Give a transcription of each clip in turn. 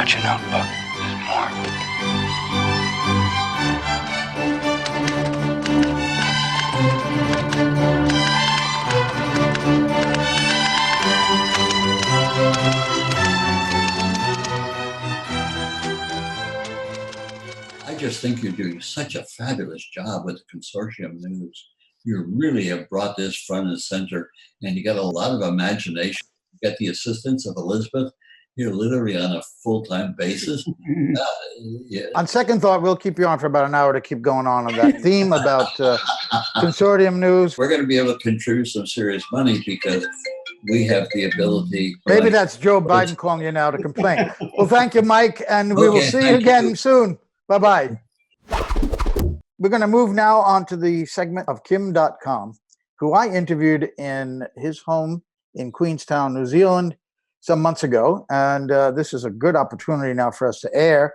out your notebook. There's more. I just think you're doing such a fabulous job with the Consortium News. You really have brought this front and center, and you got a lot of imagination. You got the assistance of Elizabeth. You're literally on a full-time basis. Yeah. On second thought, we'll keep you on for about an hour to keep going on that theme about Consortium News. We're going to be able to contribute some serious money because we have the ability. Maybe that's Joe Biden calling you now to complain. Well, thank you, Mike, and we will see you again soon. Bye-bye. We're going to move now on to the segment of Kim Dotcom, who I interviewed in his home in Queenstown, New Zealand, some months ago. And this is a good opportunity now for us to air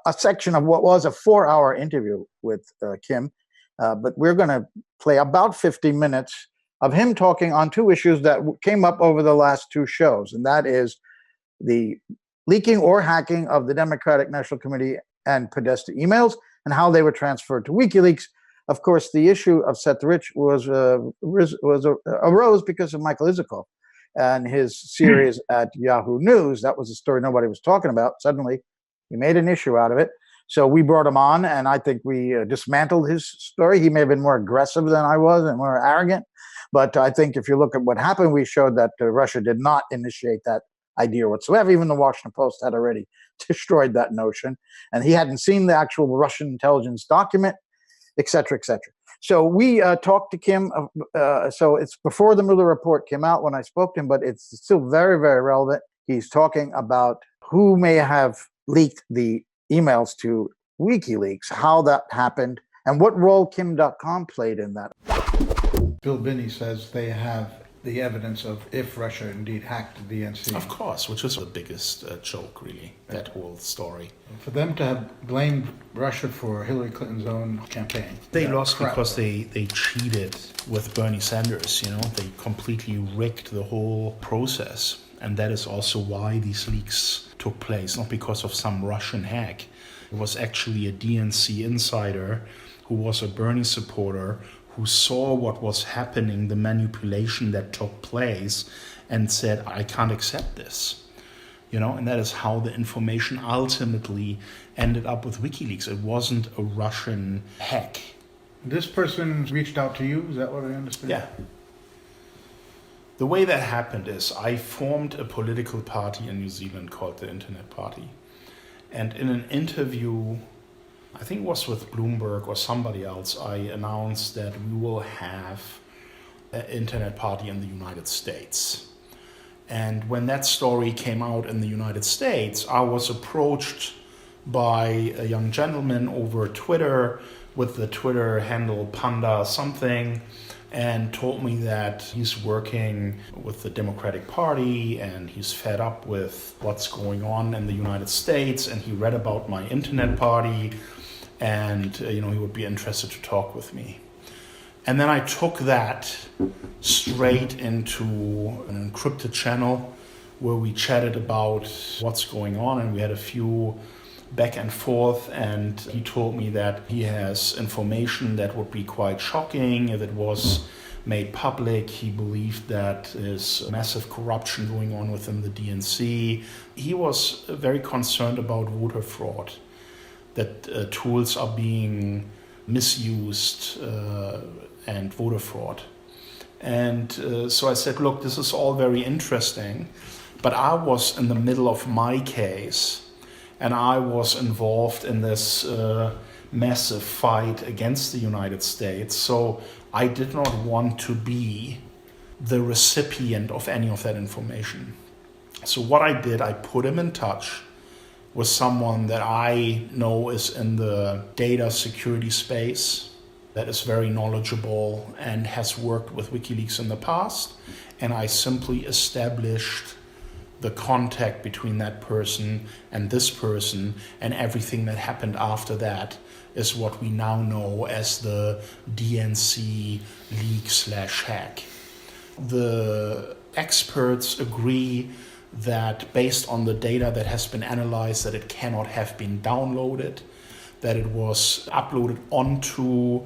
a section of what was a 4-hour interview with Kim. But we're going to play about 50 minutes of him talking on two issues that came up over the last two shows. And that is the leaking or hacking of the Democratic National Committee and Podesta emails and how they were transferred to WikiLeaks. Of course, the issue of Seth Rich arose because of Michael Isikoff and his series at Yahoo News. That was a story nobody was talking about. Suddenly, he made an issue out of it. So we brought him on, and I think we dismantled his story. He may have been more aggressive than I was and more arrogant. But I think if you look at what happened, we showed that Russia did not initiate that idea whatsoever. Even the Washington Post had already destroyed that notion. And he hadn't seen the actual Russian intelligence document, et cetera, et cetera. So we talked to Kim. So it's before the Mueller report came out when I spoke to him, but it's still very, very relevant. He's talking about who may have leaked the emails to WikiLeaks, how that happened, and what role Kim Dotcom played in that. Bill Binney says they have the evidence of if Russia indeed hacked the DNC. Of course, which is the biggest joke, really, that whole story. For them to have blamed Russia for Hillary Clinton's own campaign. They lost because they cheated with Bernie Sanders, you know. They completely rigged the whole process. And that is also why these leaks took place, not because of some Russian hack. It was actually a DNC insider who was a Bernie supporter who saw what was happening, the manipulation that took place, and said, I can't accept this. You know, and that is how the information ultimately ended up with WikiLeaks. It wasn't a Russian hack. This person reached out to you, is that what I understand? Yeah. The way that happened is I formed a political party in New Zealand called the Internet Party. And in an interview, I think it was with Bloomberg or somebody else, I announced that we will have an Internet Party in the United States. And when that story came out in the United States, I was approached by a young gentleman over Twitter with the Twitter handle Panda something, and told me that he's working with the Democratic Party and he's fed up with what's going on in the United States, and he read about my Internet Party, and he would be interested to talk with me. And then I took that straight into an encrypted channel where we chatted about what's going on, and we had a few back and forth, and he told me that he has information that would be quite shocking if it was made public. He believed that there's massive corruption going on within the DNC. He was very concerned about voter fraud, that tools are being misused and voter fraud. And so I said, look, this is all very interesting, but I was in the middle of my case, and I was involved in this massive fight against the United States. So I did not want to be the recipient of any of that information. So what I did, I put him in touch with someone that I know is in the data security space, that is very knowledgeable and has worked with WikiLeaks in the past. And I simply established the contact between that person and this person, and everything that happened after that is what we now know as the DNC leak/hack. The experts agree that based on the data that has been analyzed, that it cannot have been downloaded, that it was uploaded onto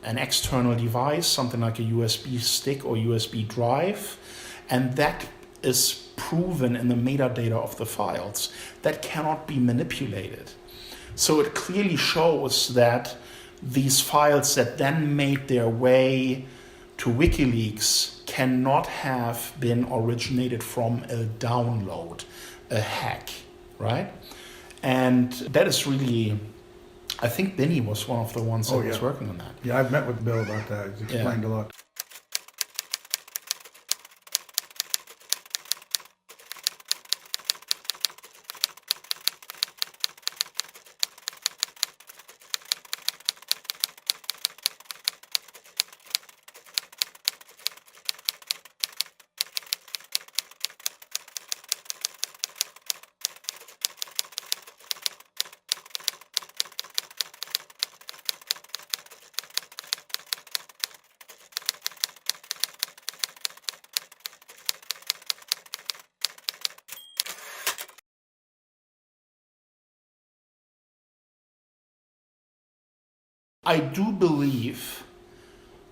an external device, something like a USB stick or USB drive, and that is proven in the metadata of the files. That cannot be manipulated. So it clearly shows that these files that then made their way to WikiLeaks cannot have been originated from a download, a hack, right? And that is really, I think Binney was one of the ones that was working on that. Yeah, I've met with Bill about that. He's explained a lot. I do believe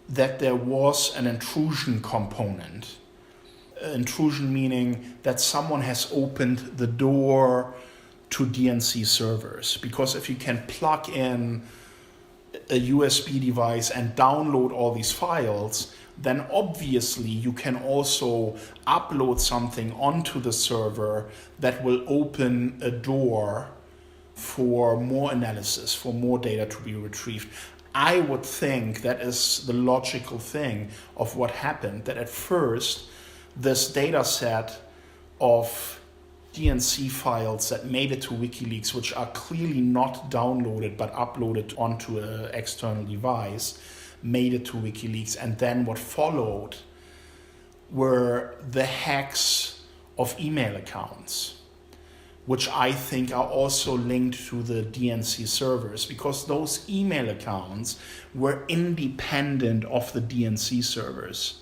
that there was an intrusion component. Intrusion meaning that someone has opened the door to DNC servers. Because if you can plug in a USB device and download all these files, then obviously you can also upload something onto the server that will open a door for more analysis, for more data to be retrieved. I would think that is the logical thing of what happened, that at first this data set of DNC files that made it to WikiLeaks, which are clearly not downloaded but uploaded onto an external device, made it to WikiLeaks. And then what followed were the hacks of email accounts, which I think are also linked to the DNC servers, because those email accounts were independent of the DNC servers.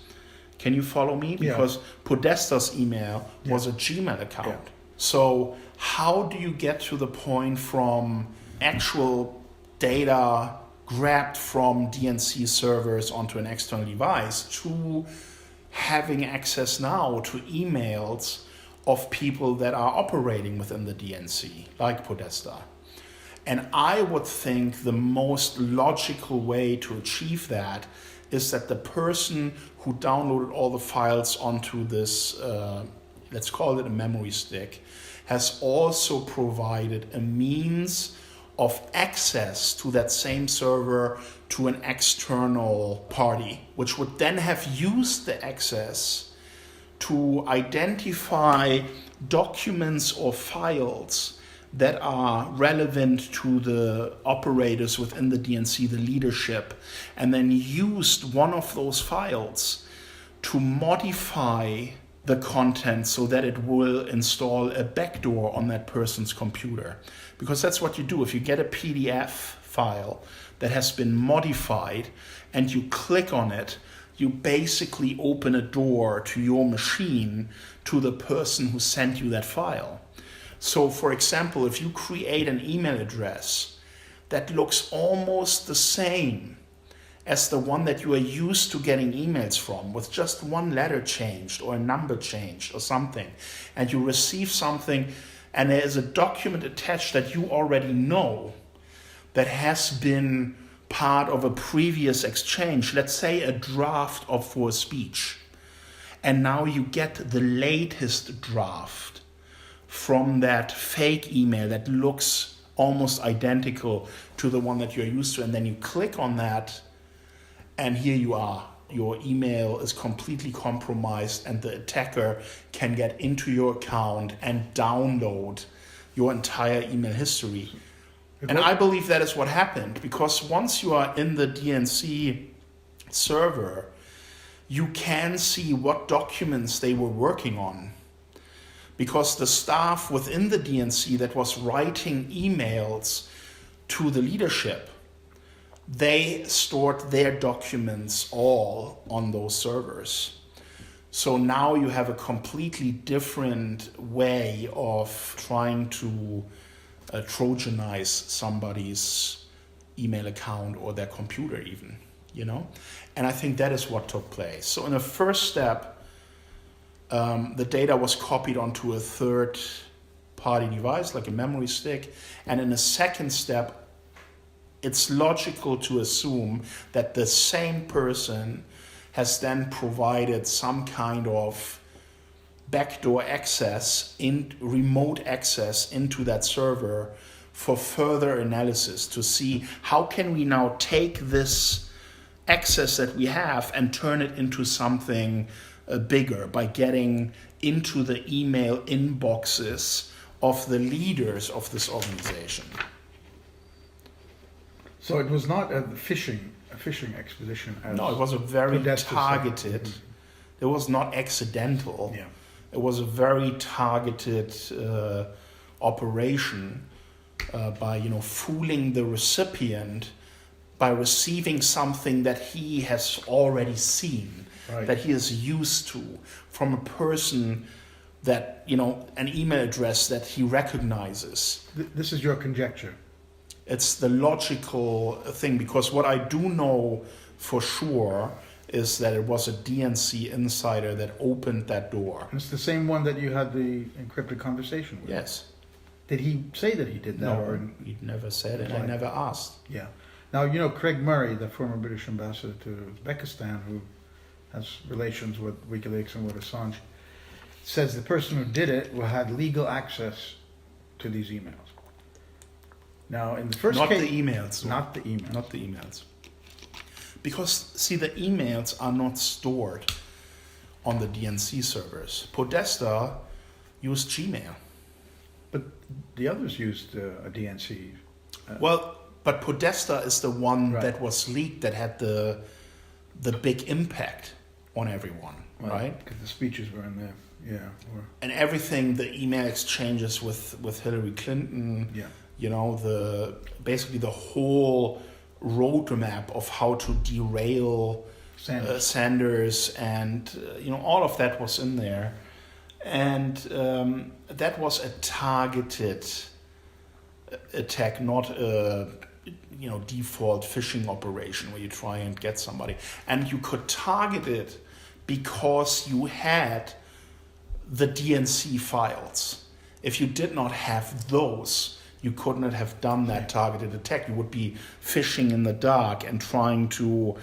Can you follow me? Because Podesta's email was a Gmail account. Yeah. So how do you get to the point from actual data grabbed from DNC servers onto an external device to having access now to emails of people that are operating within the DNC, like Podesta? And I would think the most logical way to achieve that is that the person who downloaded all the files onto this, let's call it a memory stick, has also provided a means of access to that same server to an external party, which would then have used the access to identify documents or files that are relevant to the operators within the DNC, the leadership, and then used one of those files to modify the content so that it will install a backdoor on that person's computer. Because that's what you do. If you get a PDF file that has been modified and you click on it, you basically open a door to your machine, to the person who sent you that file. So for example, if you create an email address that looks almost the same as the one that you are used to getting emails from, with just one letter changed or a number changed or something, and you receive something and there is a document attached that you already know that has been part of a previous exchange, let's say a draft for a speech, and now you get the latest draft from that fake email that looks almost identical to the one that you're used to, and then you click on that, and here you are. Your email is completely compromised, and the attacker can get into your account and download your entire email history. And I believe that is what happened, because once you are in the DNC server, you can see what documents they were working on. Because the staff within the DNC that was writing emails to the leadership, they stored their documents all on those servers. So now you have a completely different way of trying to Trojanize somebody's email account or their computer even, And I think that is what took place. So in the first step, the data was copied onto a third-party device, like a memory stick. And in the second step, it's logical to assume that the same person has then provided some kind of backdoor access, remote access into that server for further analysis to see how can we now take this access that we have and turn it into something bigger by getting into the email inboxes of the leaders of this organization. So it was not a phishing expedition. No, it was a very targeted. Mm-hmm. It was not accidental. Yeah. It was a very targeted operation by fooling the recipient by receiving something that he has already seen, right, that he is used to from a person that an email address that he recognizes. This is your conjecture. It's the logical thing, because what I do know for sure is that it was a DNC insider that opened that door. And it's the same one that you had the encrypted conversation with. Yes. Did he say that he did that? No, he never said it. I never asked. Yeah. Now, Craig Murray, the former British ambassador to Uzbekistan, who has relations with WikiLeaks and with Assange, says the person who did it had legal access to these emails. Now, in the first case... Not the emails. Not the emails. Not the emails. Because, see, the emails are not stored on the DNC servers. Podesta used Gmail. But the others used a DNC. But Podesta is the one right, that was leaked, that had the big impact on everyone, right? Because the speeches were in there, yeah. And everything, the email exchanges with Hillary Clinton, yeah, basically the whole roadmap of how to derail Sanders and all of that was in there, and that was a targeted attack, not a default phishing operation where you try and get somebody. And you could target it because you had the DNC files. If you did not have those, you couldn't have done that targeted attack. You would be fishing in the dark and trying to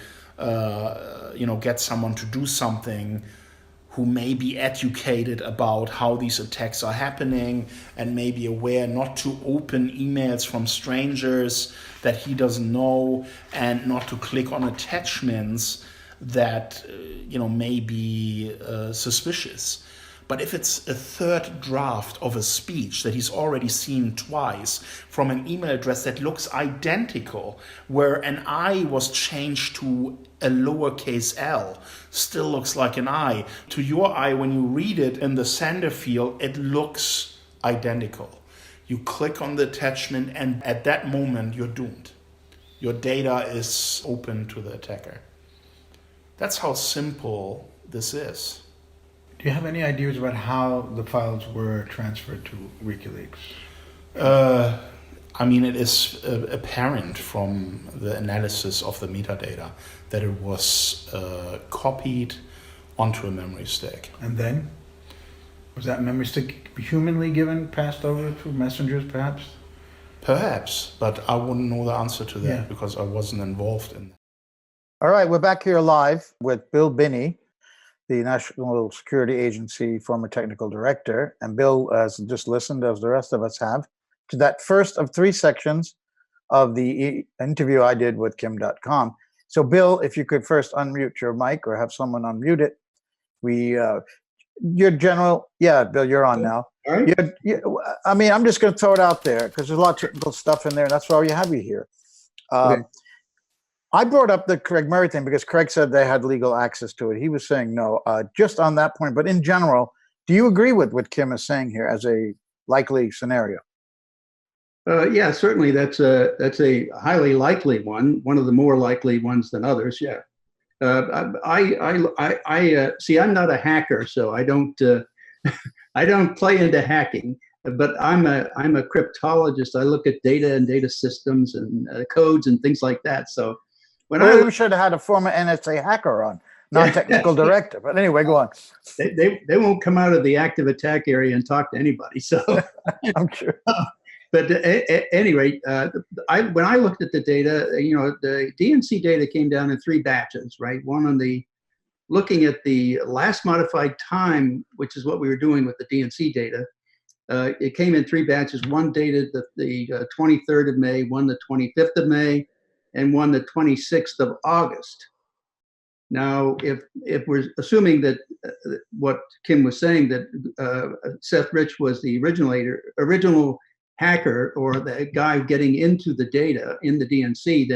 get someone to do something who may be educated about how these attacks are happening and may be aware not to open emails from strangers that he doesn't know, and not to click on attachments that may be suspicious. But if it's a third draft of a speech that he's already seen twice from an email address that looks identical, where an I was changed to a lowercase l, still looks like an I. To your eye, when you read it in the sender field, it looks identical. You click on the attachment, and at that moment, you're doomed. Your data is open to the attacker. That's how simple this is. Do you have any ideas about how the files were transferred to WikiLeaks? It is apparent from the analysis of the metadata that it was copied onto a memory stick. And then? Was that memory stick humanly passed over through messengers, perhaps? Perhaps, but I wouldn't know the answer to that because I wasn't involved in that. All right, we're back here live with Bill Binney, the National Security Agency former technical director. And Bill has just listened, as the rest of us have, to that first of 3 sections of the interview I did with Kim Dotcom. So Bill, if you could first unmute your mic or have someone unmute it. Your general, Bill, you're on now. All right. I'm just going to throw it out there because there's a lot of technical stuff in there. And that's why we have you here. Okay. I brought up the Craig Murray thing because Craig said they had legal access to it. He was saying no, just on that point. But in general, do you agree with what Kim is saying here as a likely scenario? Yeah, certainly that's a highly likely one of the more likely ones than others. Yeah, See, I'm not a hacker, so I don't I don't play into hacking. But I'm a cryptologist. I look at data and data systems and codes and things like that. So when Well, we should have had a former NSA hacker on, non-technical director. But anyway, go on. they won't come out of the active attack area and talk to anybody. So I'm sure. But at any rate, when I looked at the data, the DNC data came down in 3 batches, right? One on the looking at the last modified time, which is what we were doing with the DNC data. It came in 3 batches. One dated the 23rd of May, one the 25th of May, and one the 26th of August. Now, if we're assuming that what Kim was saying, that Seth Rich was the original hacker or the guy getting into the data in the DNC,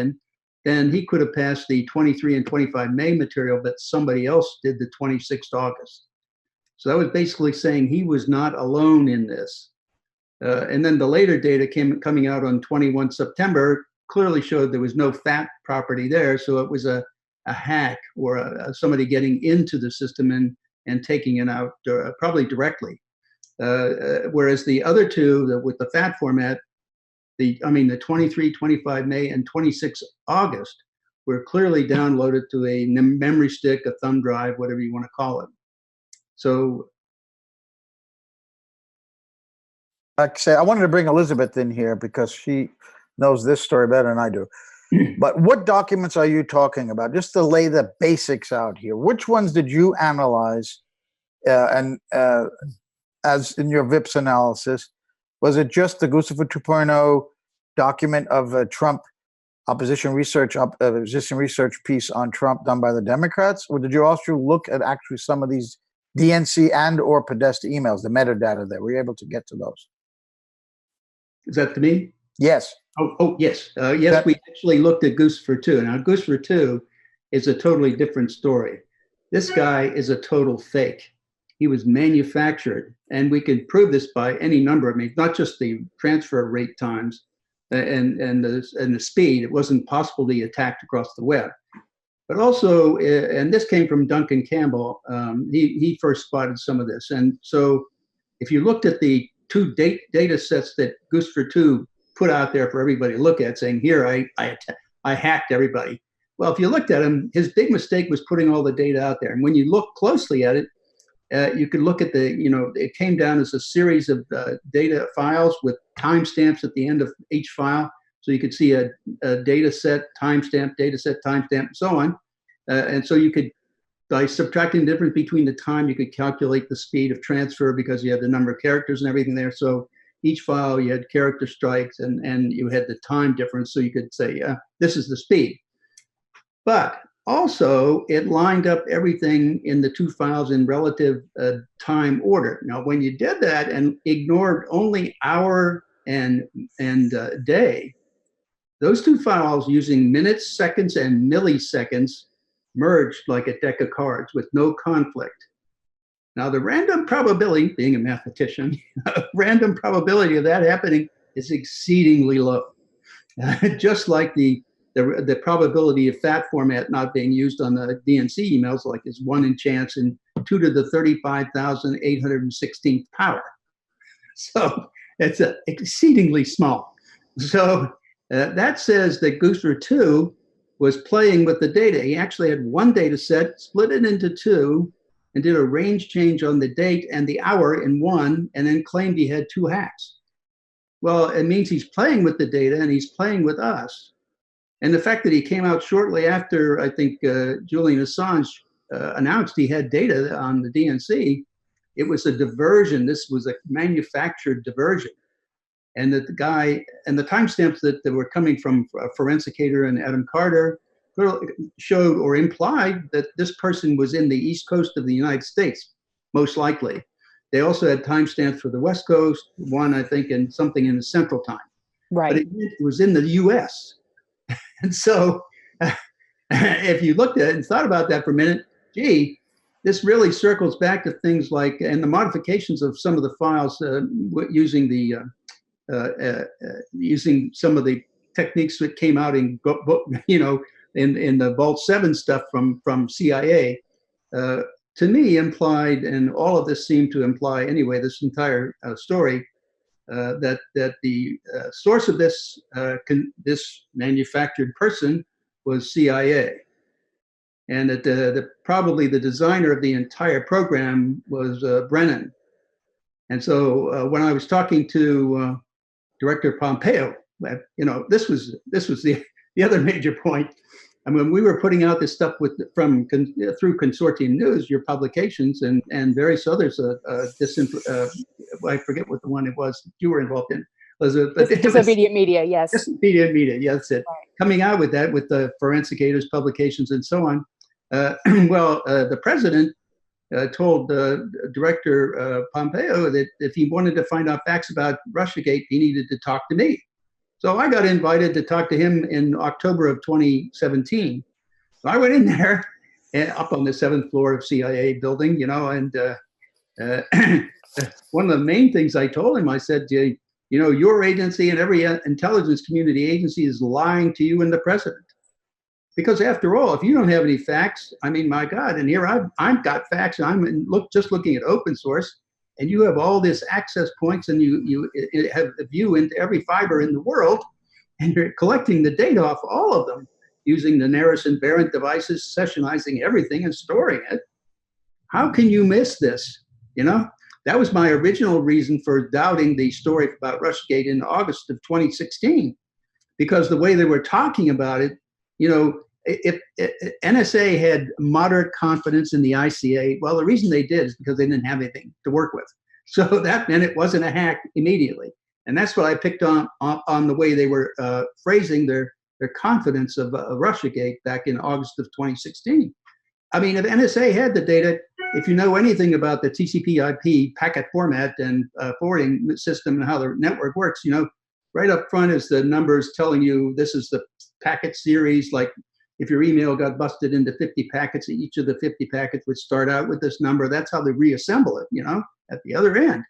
then he could have passed the 23 and 25 May material, but somebody else did the 26th August. So that was basically saying he was not alone in this. And then the later data coming out on 21 September clearly showed there was no fat property there. So it was a hack or somebody getting into the system and taking it out probably directly. Whereas the other two with the fat format, the 23, 25 May, and 26 August were clearly downloaded to a memory stick, a thumb drive, whatever you want to call it. So, like I say, I wanted to bring Elizabeth in here because she knows this story better than I do. But what documents are you talking about? Just to lay the basics out here. Which ones did you analyze as in your VIPS analysis? Was it just the Guccifer 2.0 document of Trump opposition research piece on Trump done by the Democrats? Or did you also look at actually some of these DNC and or Podesta emails, the metadata there? Were you able to get to those? Is that to me? Yes. Oh yes. Yes, we actually looked at Guccifer 2. Now, Guccifer 2 is a totally different story. This guy is a total fake. He was manufactured, and we could prove this by any number. I mean, not just the transfer rate times and the speed. It wasn't possible to be attacked across the web. But also, and this came from Duncan Campbell, he first spotted some of this. And so if you looked at the 2 data sets that Guccifer 2 put out there for everybody to look at, saying, here, I hacked everybody. Well, if you looked at him, his big mistake was putting all the data out there. And when you look closely at it, you could look at it came down as a series of data files with timestamps at the end of each file. So you could see a data set, timestamp, and so on. And so you could, by subtracting the difference between the time, you could calculate the speed of transfer because you had the number of characters and everything there. So each file, you had character strikes and you had the time difference. So you could say, this is the speed. But also, it lined up everything in the 2 files in relative time order. Now, when you did that and ignored only hour and day, those 2 files using minutes, seconds, and milliseconds merged like a deck of cards with no conflict. Now, the random probability, being a mathematician, random probability of that happening is exceedingly low. Just like the probability of fat format not being used on the DNC emails, like is 1 in chance in 2 to the 35,816th power. So it's exceedingly small. So that says that Guccifer 2 was playing with the data. He actually had 1 data set, split it into 2, and did a range change on the date and the hour in 1, and then claimed he had 2 hacks. Well, it means he's playing with the data and he's playing with us. And the fact that he came out shortly after, I think, Julian Assange announced he had data on the DNC, it was a diversion. This was a manufactured diversion. And that the guy, and the timestamps that were coming from Forensicator and Adam Carter showed or implied that this person was in the East Coast of the United States, most likely. They also had timestamps for the West Coast, 1, I think, and something in the Central Time. Right. But it was in the US. And so if you looked at it and thought about that for a minute, gee, this really circles back to things like, and the modifications of some of the files using using some of the techniques that came out in, in the Vault 7 stuff from CIA, to me implied, and all of this seemed to imply anyway, this entire story, that the source of this manufactured person was CIA, and that probably the designer of the entire program was Brennan. And so when I was talking to Director Pompeo, this was the other major point. I mean, we were putting out this stuff through Consortium News, your publications, and various others. I forget what the one it was that you were involved in. Disobedient Media, yes. Disobedient Media, yeah, that's it. Right. Coming out with that, with the Forensicators publications and so on. The president told Director Pompeo that if he wanted to find out facts about Russiagate, he needed to talk to me. So I got invited to talk to him in October of 2017. So I went in there, up on the 7th floor of CIA building, and one of the main things I told him, I said, your agency and every intelligence community agency is lying to you and the president. Because after all, if you don't have any facts, I mean, my God, and here I've got facts, and I'm just looking at open source, and you have all this access points, and you have a view into every fiber in the world, and you're collecting the data off all of them using the Neris and Barrett devices, sessionizing everything and storing it. How can you miss this? That was my original reason for doubting the story about Russiagate in August of 2016, because the way they were talking about it, if NSA had moderate confidence in the ICA, well, the reason they did is because they didn't have anything to work with. So that meant it wasn't a hack immediately. And that's what I picked on the way they were phrasing their confidence of Russiagate back in August of 2016. I mean, if NSA had the data, if you know anything about the TCP/IP packet format and forwarding system and how the network works, right up front is the numbers telling you this is the packet series. Like if your email got busted into 50 packets, each of the 50 packets would start out with this number. That's how they reassemble it, at the other end.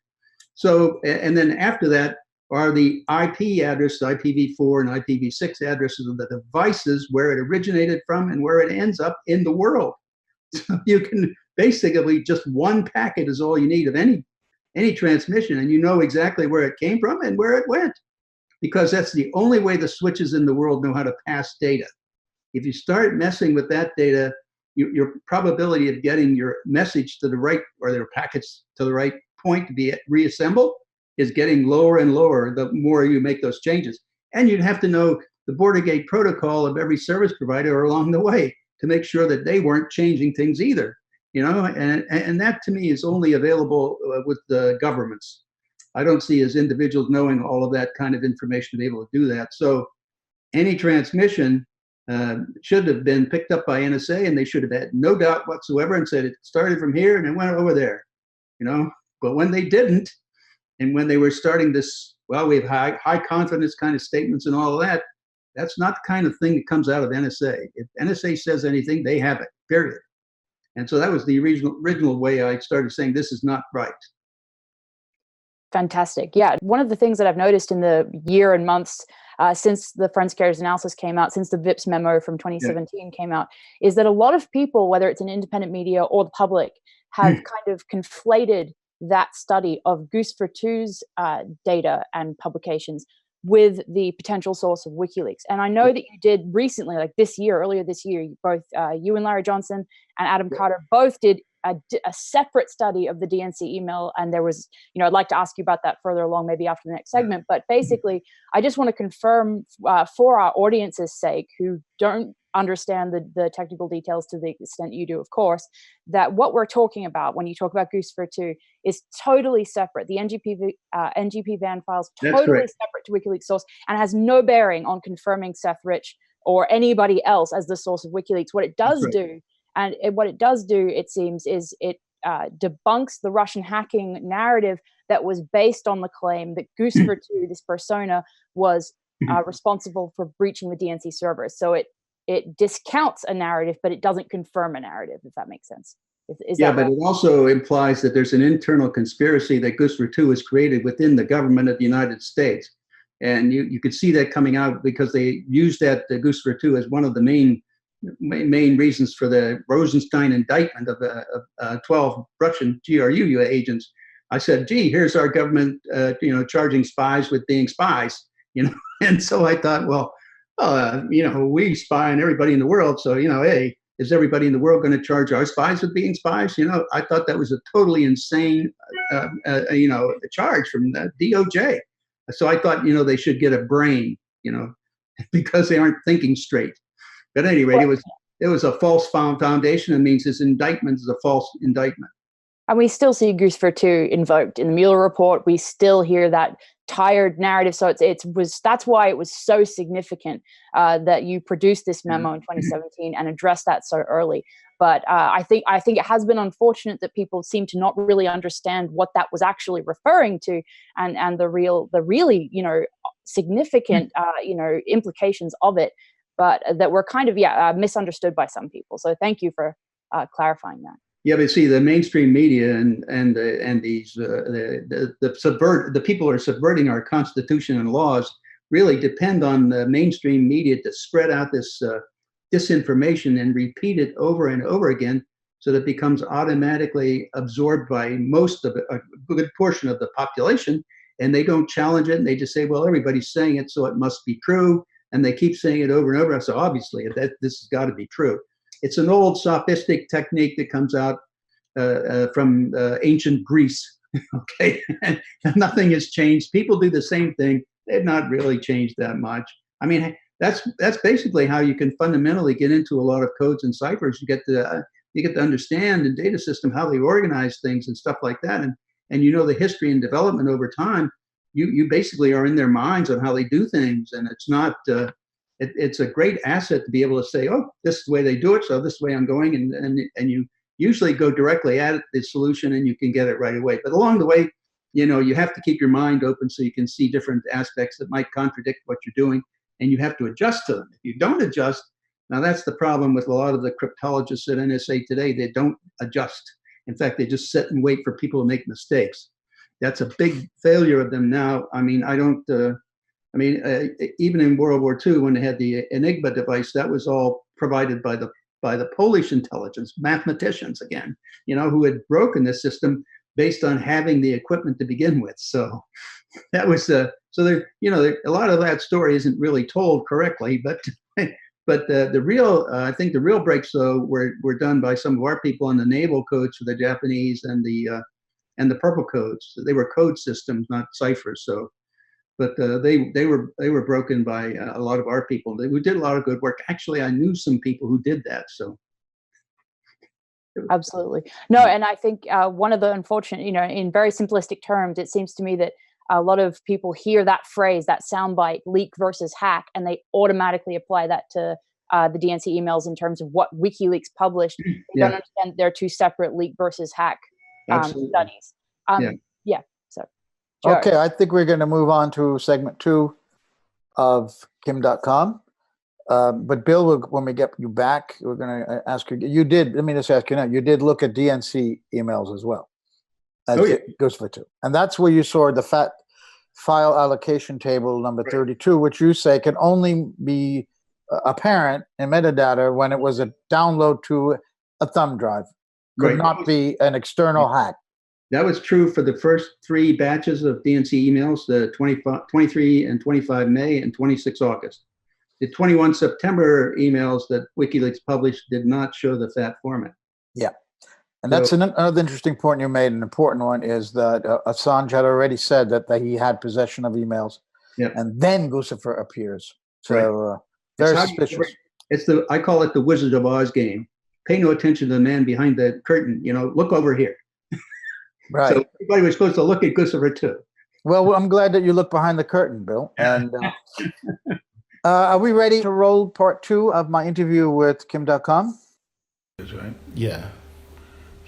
So, and then after that are the IP addresses, IPv4 and IPv6 addresses of the devices where it originated from and where it ends up in the world. So you can basically, just one packet is all you need of any transmission, and you know exactly where it came from and where it went, because that's the only way the switches in the world know how to pass data. If you start messing with that data, your probability of getting your message to the right, or their packets to the right point to be reassembled, is getting lower and lower the more you make those changes. And you'd have to know the border gate protocol of every service provider along the way to make sure that they weren't changing things either. And that to me is only available with the governments. I don't see as individuals knowing all of that kind of information to be able to do that. So any transmission should have been picked up by NSA, and they should have had no doubt whatsoever and said it started from here and it went over there, But when they didn't, and when they were starting this, well, we have high confidence kind of statements and all of that, that's not the kind of thing that comes out of NSA. If NSA says anything, they have it, period. And so that was the original way I started saying this is not right. Fantastic. Yeah. One of the things that I've noticed in the year and months since the Forensic Errors Analysis came out, since the VIPS memo from 2017 came out, is that a lot of people, whether it's an independent media or the public, have kind of conflated that study of Goose for Two's data and publications with the potential source of WikiLeaks. And I know that you did recently, like earlier this year, both you and Larry Johnson and Adam Carter both did a separate study of the DNC email. And there was, I'd like to ask you about that further along, maybe after the next segment. But basically, I just want to confirm for our audience's sake, who don't understand the technical details to the extent you do, of course, that what we're talking about when you talk about Goose for Two is totally separate. The NGP van files totally separate to WikiLeaks source and has no bearing on confirming Seth Rich or anybody else as the source of WikiLeaks. What it does do, it seems, is it debunks the Russian hacking narrative that was based on the claim that Goose for Two, this persona, was responsible for breaching the DNC servers. So it discounts a narrative, but it doesn't confirm a narrative, if that makes sense. Is yeah, that but right? It also implies that there's an internal conspiracy that Goose for Two was created within the government of the United States. And you could see that coming out because they used that Goose for Two as one of the main main reasons for the Rosenstein indictment of 12 Russian GRU agents. I said, gee, here's our government, charging spies with being spies, And so I thought, well, we spy on everybody in the world. So, hey, is everybody in the world going to charge our spies with being spies? I thought that was a totally insane, charge from the DOJ. So I thought, they should get a brain, because they aren't thinking straight. But at any rate, it was a false foundation. It means this indictment is a false indictment. And we still see Guccifer 2 invoked in the Mueller report. We still hear that tired narrative. So that's why it was so significant that you produced this memo in 2017 and addressed that so early. But I think it has been unfortunate that people seem to not really understand what that was actually referring to, and the really significant implications of it. But that were kind of misunderstood by some people. So thank you for clarifying that. Yeah, but see, the mainstream media and these the people who are subverting our Constitution and laws really depend on the mainstream media to spread out this disinformation and repeat it over and over again, so that it becomes automatically absorbed by most of a good portion of the population, and they don't challenge it, and they just say, well, everybody's saying it, so it must be true. And they keep saying it over and over. So obviously, this has got to be true. It's an old sophistic technique that comes out from ancient Greece. Okay, and nothing has changed. People do the same thing. They've not really changed that much. I mean, that's basically how you can fundamentally get into a lot of codes and ciphers. You get to understand the data system, how they organize things and stuff like that, and the history and development over time. You basically are in their minds on how they do things, and it's not. It's a great asset to be able to say, "Oh, this is the way they do it, so this is the way I'm going," and you usually go directly at the solution, and you can get it right away. But along the way, you have to keep your mind open so you can see different aspects that might contradict what you're doing, and you have to adjust to them. If you don't adjust, now that's the problem with a lot of the cryptologists at NSA today. They don't adjust. In fact, they just sit and wait for people to make mistakes. That's a big failure of them now. I mean, even in World War II, when they had the Enigma device, that was all provided by the Polish intelligence, mathematicians again, who had broken the system based on having the equipment to begin with. So that was a lot of that story isn't really told correctly, but the real, I think the real breaks though were done by some of our people on the naval codes for the Japanese and the purple codes. They were code systems, not ciphers. So, but they were broken by a lot of our people. Who did a lot of good work. Actually, I knew some people who did that. So, absolutely no, and I think one of the unfortunate, in very simplistic terms, it seems to me that a lot of people hear that phrase, that soundbite, leak versus hack, and they automatically apply that to the DNC emails in terms of what WikiLeaks published. They don't understand they're two separate leak versus hack studies. So Joe. Okay, I think we're going to move on to segment 2 of Kim Dotcom. But Bill, when we get you back, we're going to ask you. Let me just ask you now. You did look at DNC emails as well. Goes for 2, and that's where you saw the file allocation table number 32, which you say can only be apparent in metadata when it was a download to a thumb drive. Could not be an external hack. That was true for the first 3 batches of DNC emails, the 23 and 25 May and 26 August. The 21 September emails that WikiLeaks published did not show the FAT format. Yeah. And that's another interesting point you made. An important one is that Assange had already said that he had possession of emails. Yep. And then Guccifer appears. So very suspicious. I call it the Wizard of Oz game. Pay no attention to the man behind the curtain. Look over here. Right. So everybody was supposed to look at Guccifer too. Well, I'm glad that you look behind the curtain, Bill. And are we ready to roll part 2 of my interview with Kim Dotcom? Right? Yeah.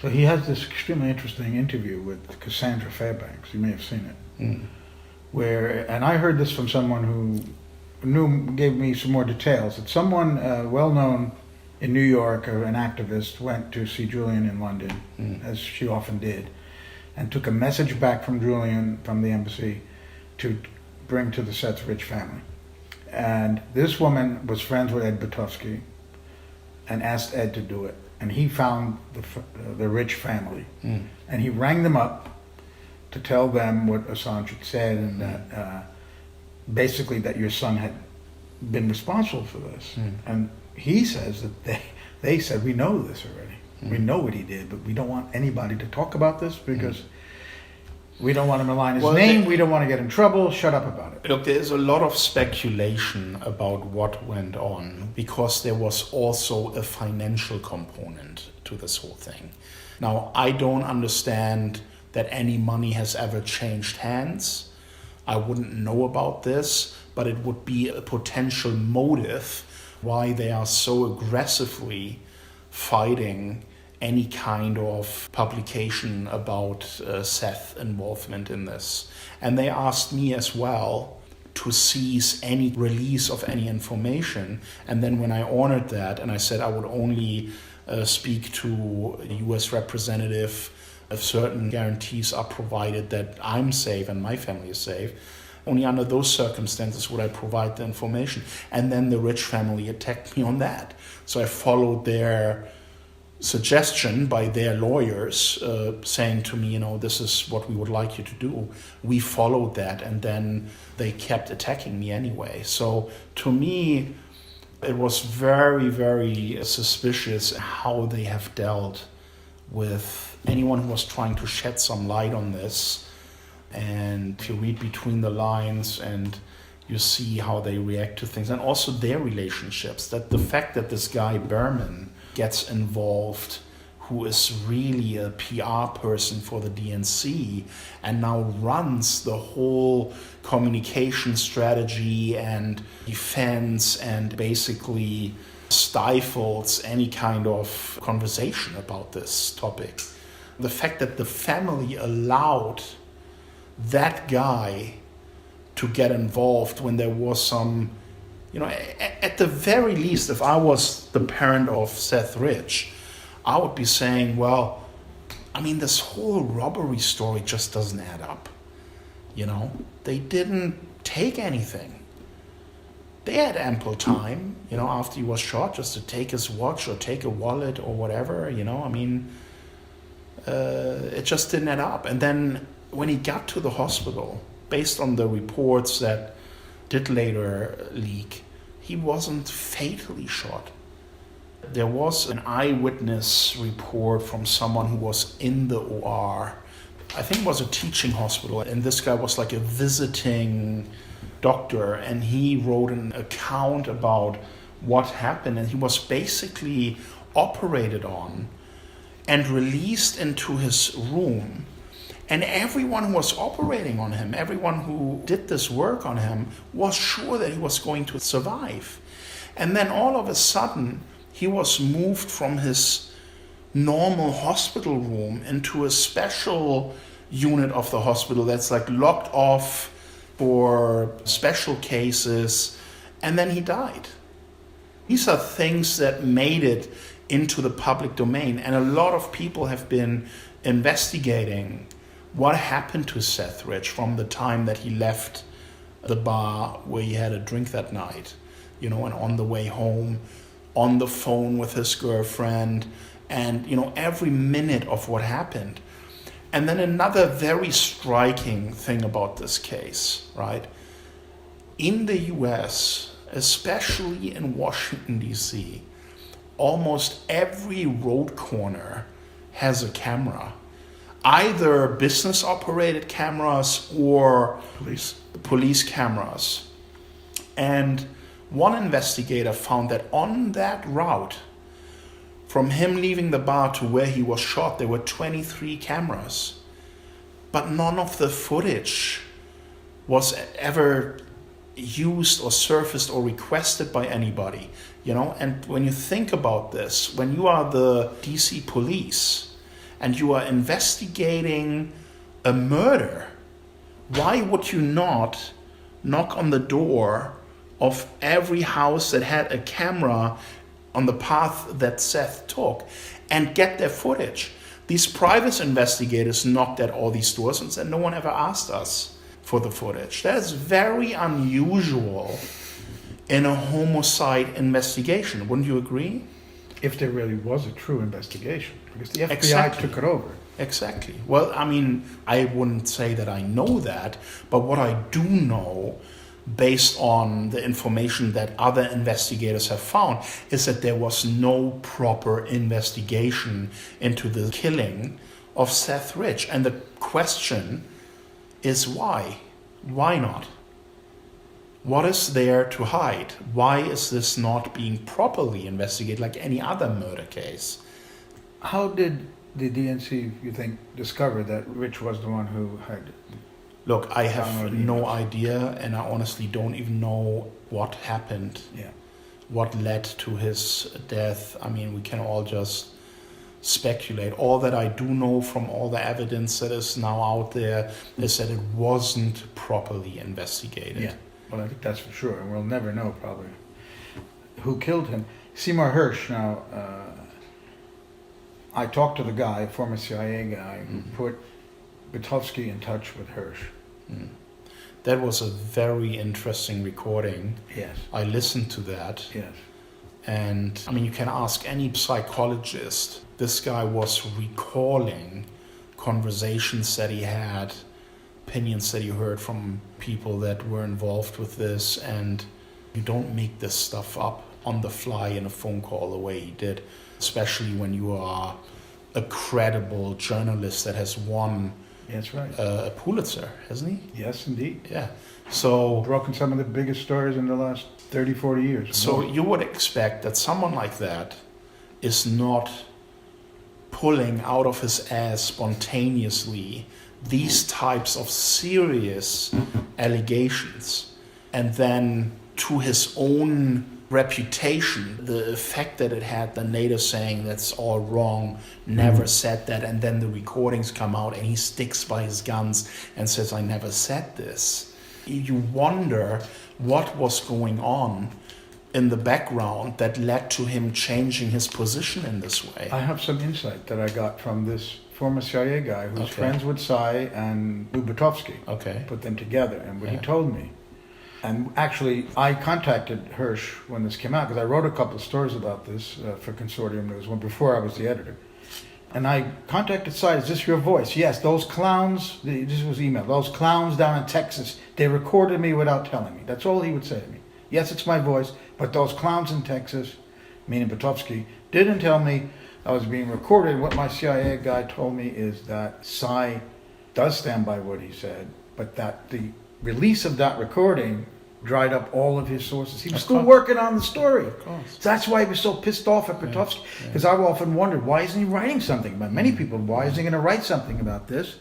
So he has this extremely interesting interview with Cassandra Fairbanks. You may have seen it. And I heard this from someone who gave me some more details. That someone well-known in New York, an activist, went to see Julian in London, as she often did, and took a message back from Julian from the embassy to bring to the Seth Rich family. And this woman was friends with Ed Butowski, and asked Ed to do it. And he found the Rich family, and he rang them up to tell them what Assange had said, and that basically that your son had been responsible for this. And he says that they said, we know this already. We know what he did, but we don't want anybody to talk about this because we don't want to malign his name. We don't want to get in trouble. Shut up about it. Look, there's a lot of speculation about what went on because there was also a financial component to this whole thing. Now, I don't understand that any money has ever changed hands. I wouldn't know about this, but it would be a potential motive why they are so aggressively fighting any kind of publication about Seth's involvement in this. And they asked me as well to cease any release of any information. And then when I honored that and I said I would only speak to a US representative if certain guarantees are provided that I'm safe and my family is safe, only under those circumstances would I provide the information. And then the Rich family attacked me on that. So I followed their suggestion by their lawyers saying to me, this is what we would like you to do. We followed that, and then they kept attacking me anyway. So to me, it was very, very suspicious how they have dealt with anyone who was trying to shed some light on this. And if you read between the lines and you see how they react to things, and also their relationships, that the fact that this guy Berman gets involved, who is really a PR person for the DNC and now runs the whole communication strategy and defense and basically stifles any kind of conversation about this topic. The fact that the family allowed that guy to get involved when there was some, at the very least, if I was the parent of Seth Rich, I would be saying, well, this whole robbery story just doesn't add up. They didn't take anything. They had ample time, after he was shot, just to take his watch or take a wallet or whatever, it just didn't add up. And then when he got to the hospital, based on the reports that did later leak, he wasn't fatally shot. There was an eyewitness report from someone who was in the OR. I think it was a teaching hospital, and this guy was like a visiting doctor, and he wrote an account about what happened, and he was basically operated on and released into his room. And everyone who was operating on him, everyone who did this work on him, was sure that he was going to survive. And then all of a sudden, he was moved from his normal hospital room into a special unit of the hospital that's like locked off for special cases, and then he died. These are things that made it into the public domain, and a lot of people have been investigating what happened to Seth Rich from the time that he left the bar where he had a drink that night, and on the way home, on the phone with his girlfriend, and, every minute of what happened. And then another very striking thing about this case, right? In the US, especially in Washington, D.C., almost every road corner has a camera. Either business-operated cameras or police cameras. And one investigator found that on that route, from him leaving the bar to where he was shot, there were 23 cameras. But none of the footage was ever used or surfaced or requested by anybody. And when you think about this, when you are the DC police, and you are investigating a murder, why would you not knock on the door of every house that had a camera on the path that Seth took and get their footage? These private investigators knocked at all these doors and said, no one ever asked us for the footage. That is very unusual in a homicide investigation. Wouldn't you agree? if there really was a true investigation, because the FBI Exactly. took it over. Exactly. Well, I mean, I wouldn't say that I know that, but what I do know, based on the information that other investigators have found, is that there was no proper investigation into the killing of Seth Rich. And the question is why? Why not? What is there to hide? Why is this not being properly investigated like any other murder case? How did the DNC, you think, discover that Rich was the one who had? Look, I have Download no emails. idea, and I honestly don't even know what happened, Yeah. what led to his death. I mean, we can all just speculate. All that I do know from all the evidence that is now out there is that it wasn't properly investigated. Yeah. Well, I think that's for sure, and we'll never know probably who killed him. Seymour Hersh. Now, I talked to the guy, former CIA guy, who put Butowski in touch with Hersh. That was a very interesting recording. Yes. I listened to that. Yes. And I mean, you can ask any psychologist. This guy was recalling conversations that he had, opinions that he heard from people that were involved with this. And you don't make this stuff up on the fly in a phone call the way he did, especially when you are a credible journalist that has won That's right. a Pulitzer, hasn't he? Yes, indeed. Yeah. So Broken some of the biggest stories in the last 30, 40 years. So you would expect that someone like that is not pulling out of his ass spontaneously these types of serious allegations, and then to his own reputation, the effect that it had, then later saying that's all wrong, never said that, and then the recordings come out and he sticks by his guns and says, I never said this. You wonder what was going on in the background that led to him changing his position in this way. I have some insight that I got from this former CIA guy who's Okay. friends with Sy and Butowski. Okay. Put them together, and what he Yeah. told me. And actually, I contacted Hersh when this came out because I wrote a couple of stories about this for Consortium News before I was the editor. And I contacted Sy, is this your voice? Yes, those clowns, this was email, those clowns down in Texas, they recorded me without telling me. That's all he would say to me. Yes, it's my voice, but those clowns in Texas, meaning Butowski, didn't tell me I was being recorded. What my CIA guy told me is that Sy does stand by what he said, but that the release of that recording dried up all of his sources. He was Of still course. working on the story. Of course. So that's why he was so pissed off at Butowski. Because I've often wondered, why isn't he writing something about many people? Why isn't he going to write something about this?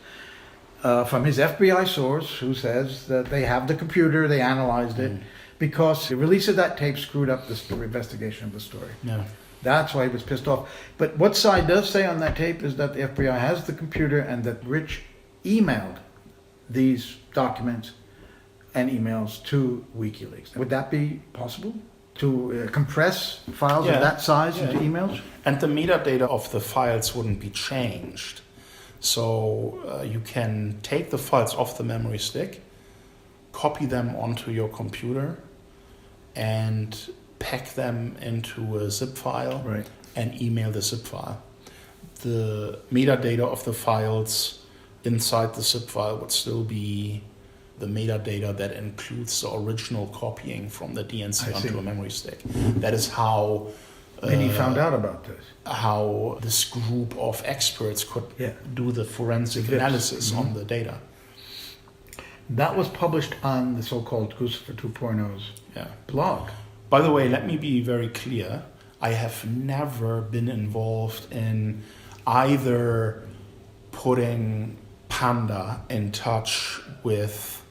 From his FBI source, who says that they have the computer, they analyzed it, because the release of that tape screwed up the investigation of the story. Yeah. That's why he was pissed off. But what Sy does say on that tape is that the FBI has the computer and that Rich emailed these documents and emails to WikiLeaks. Would that be possible? To compress files Yeah. of that size into Yeah. emails? And the metadata of the files wouldn't be changed. So you can take the files off the memory stick, copy them onto your computer, and pack them into a zip file Right. and email the zip file. The metadata of the files inside the zip file would still be the metadata that includes the original copying from the DNC I see. onto a memory stick. That is how And he found out about this. how this group of experts could Yeah. do the forensic The VIPs. analysis on the data. That was published on the so-called Lucifer 2.0's Yeah. blog. By the way, let me be very clear. I have never been involved in either putting Panda in touch with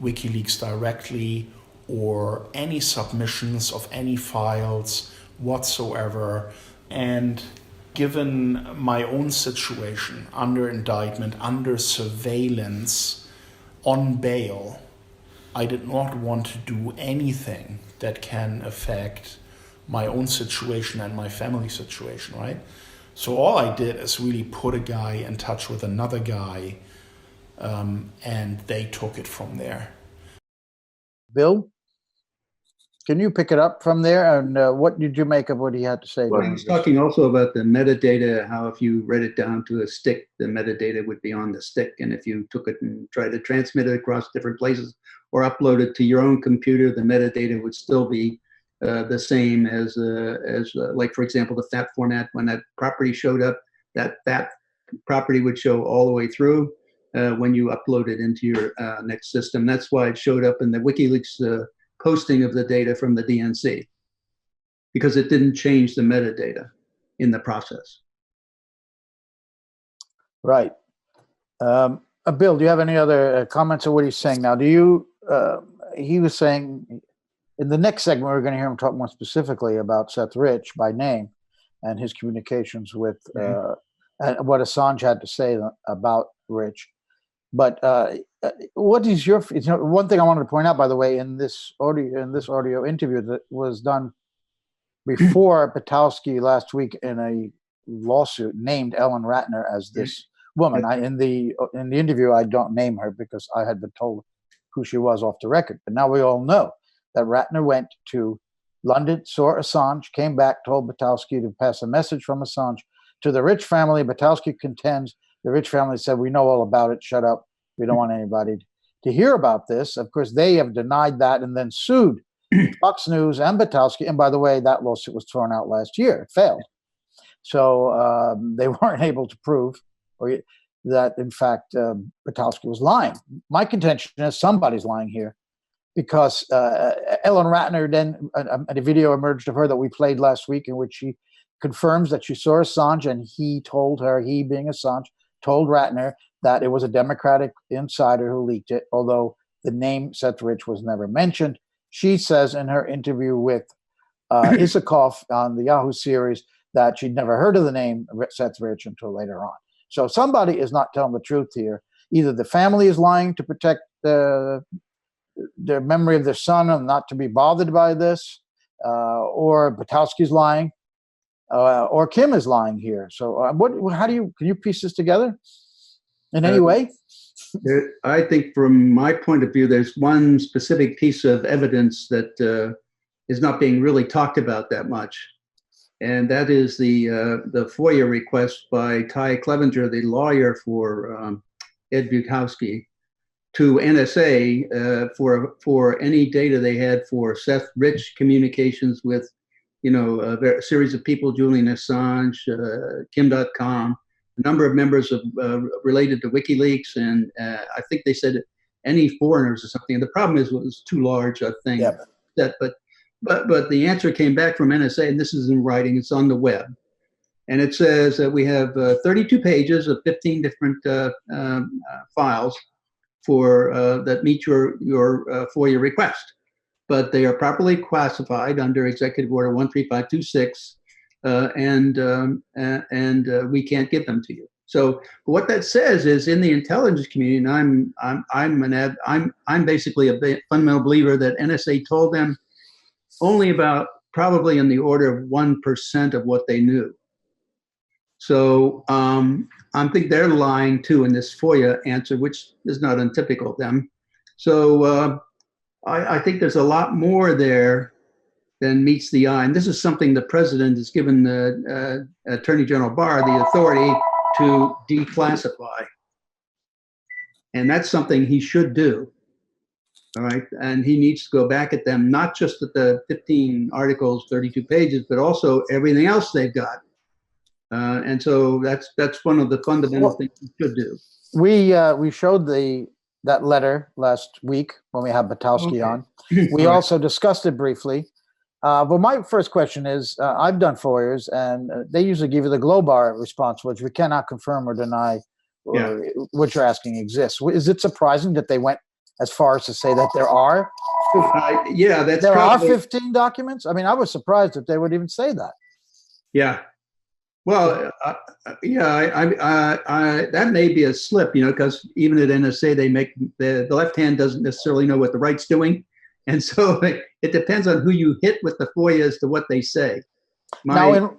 WikiLeaks directly or any submissions of any files whatsoever. And given my own situation, under indictment, under surveillance, on bail, I did not want to do anything that can affect my own situation and my family situation, right? So all I did is really put a guy in touch with another guy, and they took it from there. Bill, can you pick it up from there? And what did you make of what he had to say? Well, he's talking also about the metadata, how if you read it down to a stick, the metadata would be on the stick. And if you took it and tried to transmit it across different places or upload it to your own computer, the metadata would still be the same as like, for example, the FAT format. When that property showed up, that FAT property would show all the way through when you upload it into your next system. That's why it showed up in the WikiLeaks posting of the data from the DNC, because it didn't change the metadata in the process. Right. Bill, do you have any other comments on what he's saying now? Do you, he was saying, in the next segment, we're going to hear him talk more specifically about Seth Rich by name and his communications with and what Assange had to say about Rich. But what is your, one thing I wanted to point out, by the way, in this audio interview that was done before Patowski last week in a lawsuit named Ellen Ratner as this woman. In the interview, I don't name her because I had been told who she was off the record. But now we all know that Ratner went to London, saw Assange, came back, told Patowski to pass a message from Assange to the Rich family. Patowski contends the Rich family said, "We know all about it. Shut up. We don't want anybody to hear about this." Of course, they have denied that and then sued Fox News and Patowski. And by the way, that lawsuit was thrown out last year. It failed. So they weren't able to prove that, in fact, Patowski was lying. My contention is somebody's lying here, because Ellen Ratner then, a video emerged of her that we played last week in which she confirms that she saw Assange, and he told her, he being Assange, told Ratner that it was a Democratic insider who leaked it, although the name Seth Rich was never mentioned. She says in her interview with Isikoff on the Yahoo series that she'd never heard of the name Seth Rich until later on. So somebody is not telling the truth here. Either the family is lying to protect the memory of their son and not to be bothered by this, or Patowski's lying, or Kim is lying here. So can you piece this together in any way? I think from my point of view, there's one specific piece of evidence that is not being really talked about that much. And that is the FOIA request by Ty Clevenger, the lawyer for Ed Bukowski, to NSA for any data they had for Seth Rich communications with, a series of people, Julian Assange, Kim Dotcom, a number of members of related to WikiLeaks, and I think they said any foreigners or something. And the problem is it was too large a thing. Yeah. But the answer came back from NSA, and this is in writing. It's on the web, and it says that we have 32 pages of 15 different files for that meet your FOIA request, but they are properly classified under Executive Order 13526, and we can't give them to you. So what that says is, in the intelligence community, and I'm basically a fundamental believer that NSA told them only about probably in the order of 1% of what they knew. So I think they're lying too in this FOIA answer, which is not untypical of them. So I think there's a lot more there than meets the eye. And this is something the president has given the Attorney General Barr the authority to declassify. And that's something he should do. All right, and he needs to go back at them, not just at the 15 articles, 32 pages, but also everything else they've got. And so that's one of the fundamental things he should do. We showed that letter last week when we had Patowski on. We also discussed it briefly. But my first question is, I've done FOIAs, and they usually give you the Globar response, which we cannot confirm or deny what you're asking exists. Is it surprising that they went as far as to say that there are? There are 15 documents? I mean, I was surprised that they would even say that. Yeah. Well, that may be a slip, because even at NSA, they make the left hand doesn't necessarily know what the right's doing. And so it depends on who you hit with the FOIA as to what they say. My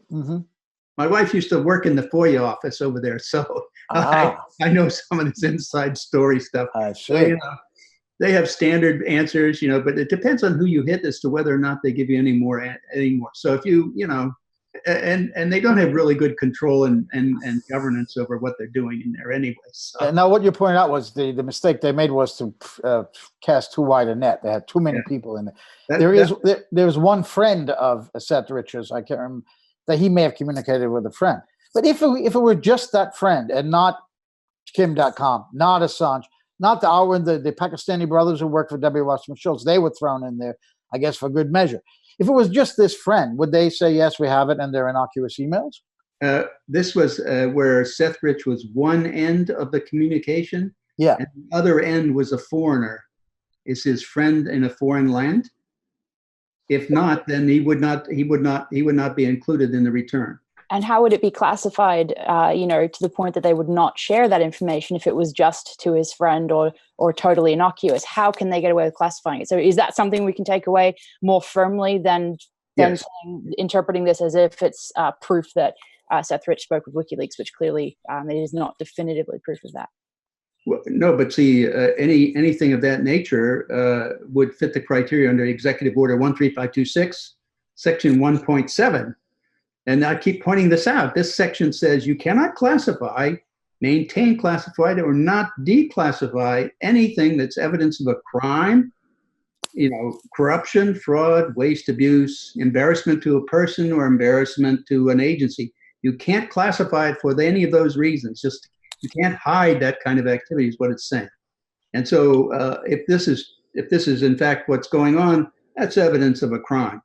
wife used to work in the FOIA office over there, so I know some of this inside story stuff. I see. they have standard answers, but it depends on who you hit as to whether or not they give you any more. So if and they don't have really good control and governance over what they're doing in there anyway. So. Now, what you pointed out was the mistake they made was to cast too wide a net. They had too many people in it. There's one friend of Seth Rich's, I can't remember, that he may have communicated with a friend. But if it were just that friend and not Kim Dotcom, not Assange, not the Pakistani brothers who worked for W. Wasserman Schultz, they were thrown in there, I guess, for good measure. If it was just this friend, would they say, yes, we have it, and they're innocuous emails? This was where Seth Rich was one end of the communication. Yeah. And the other end was a foreigner. Is his friend in a foreign land? If not, then he would not be included in the return. And how would it be classified, to the point that they would not share that information if it was just to his friend or totally innocuous? How can they get away with classifying it? So is that something we can take away more firmly than Yes. interpreting this as if it's proof that Seth Rich spoke with WikiLeaks, which clearly it is not definitively proof of that? Well, no, but see, anything of that nature would fit the criteria under Executive Order 13526, Section 1.7. And I keep pointing this out. This section says you cannot classify, maintain classified, or not declassify anything that's evidence of a crime, corruption, fraud, waste, abuse, embarrassment to a person, or embarrassment to an agency. You can't classify it for any of those reasons. Just you can't hide that kind of activity is what it's saying. And so if this is in fact what's going on, that's evidence of a crime.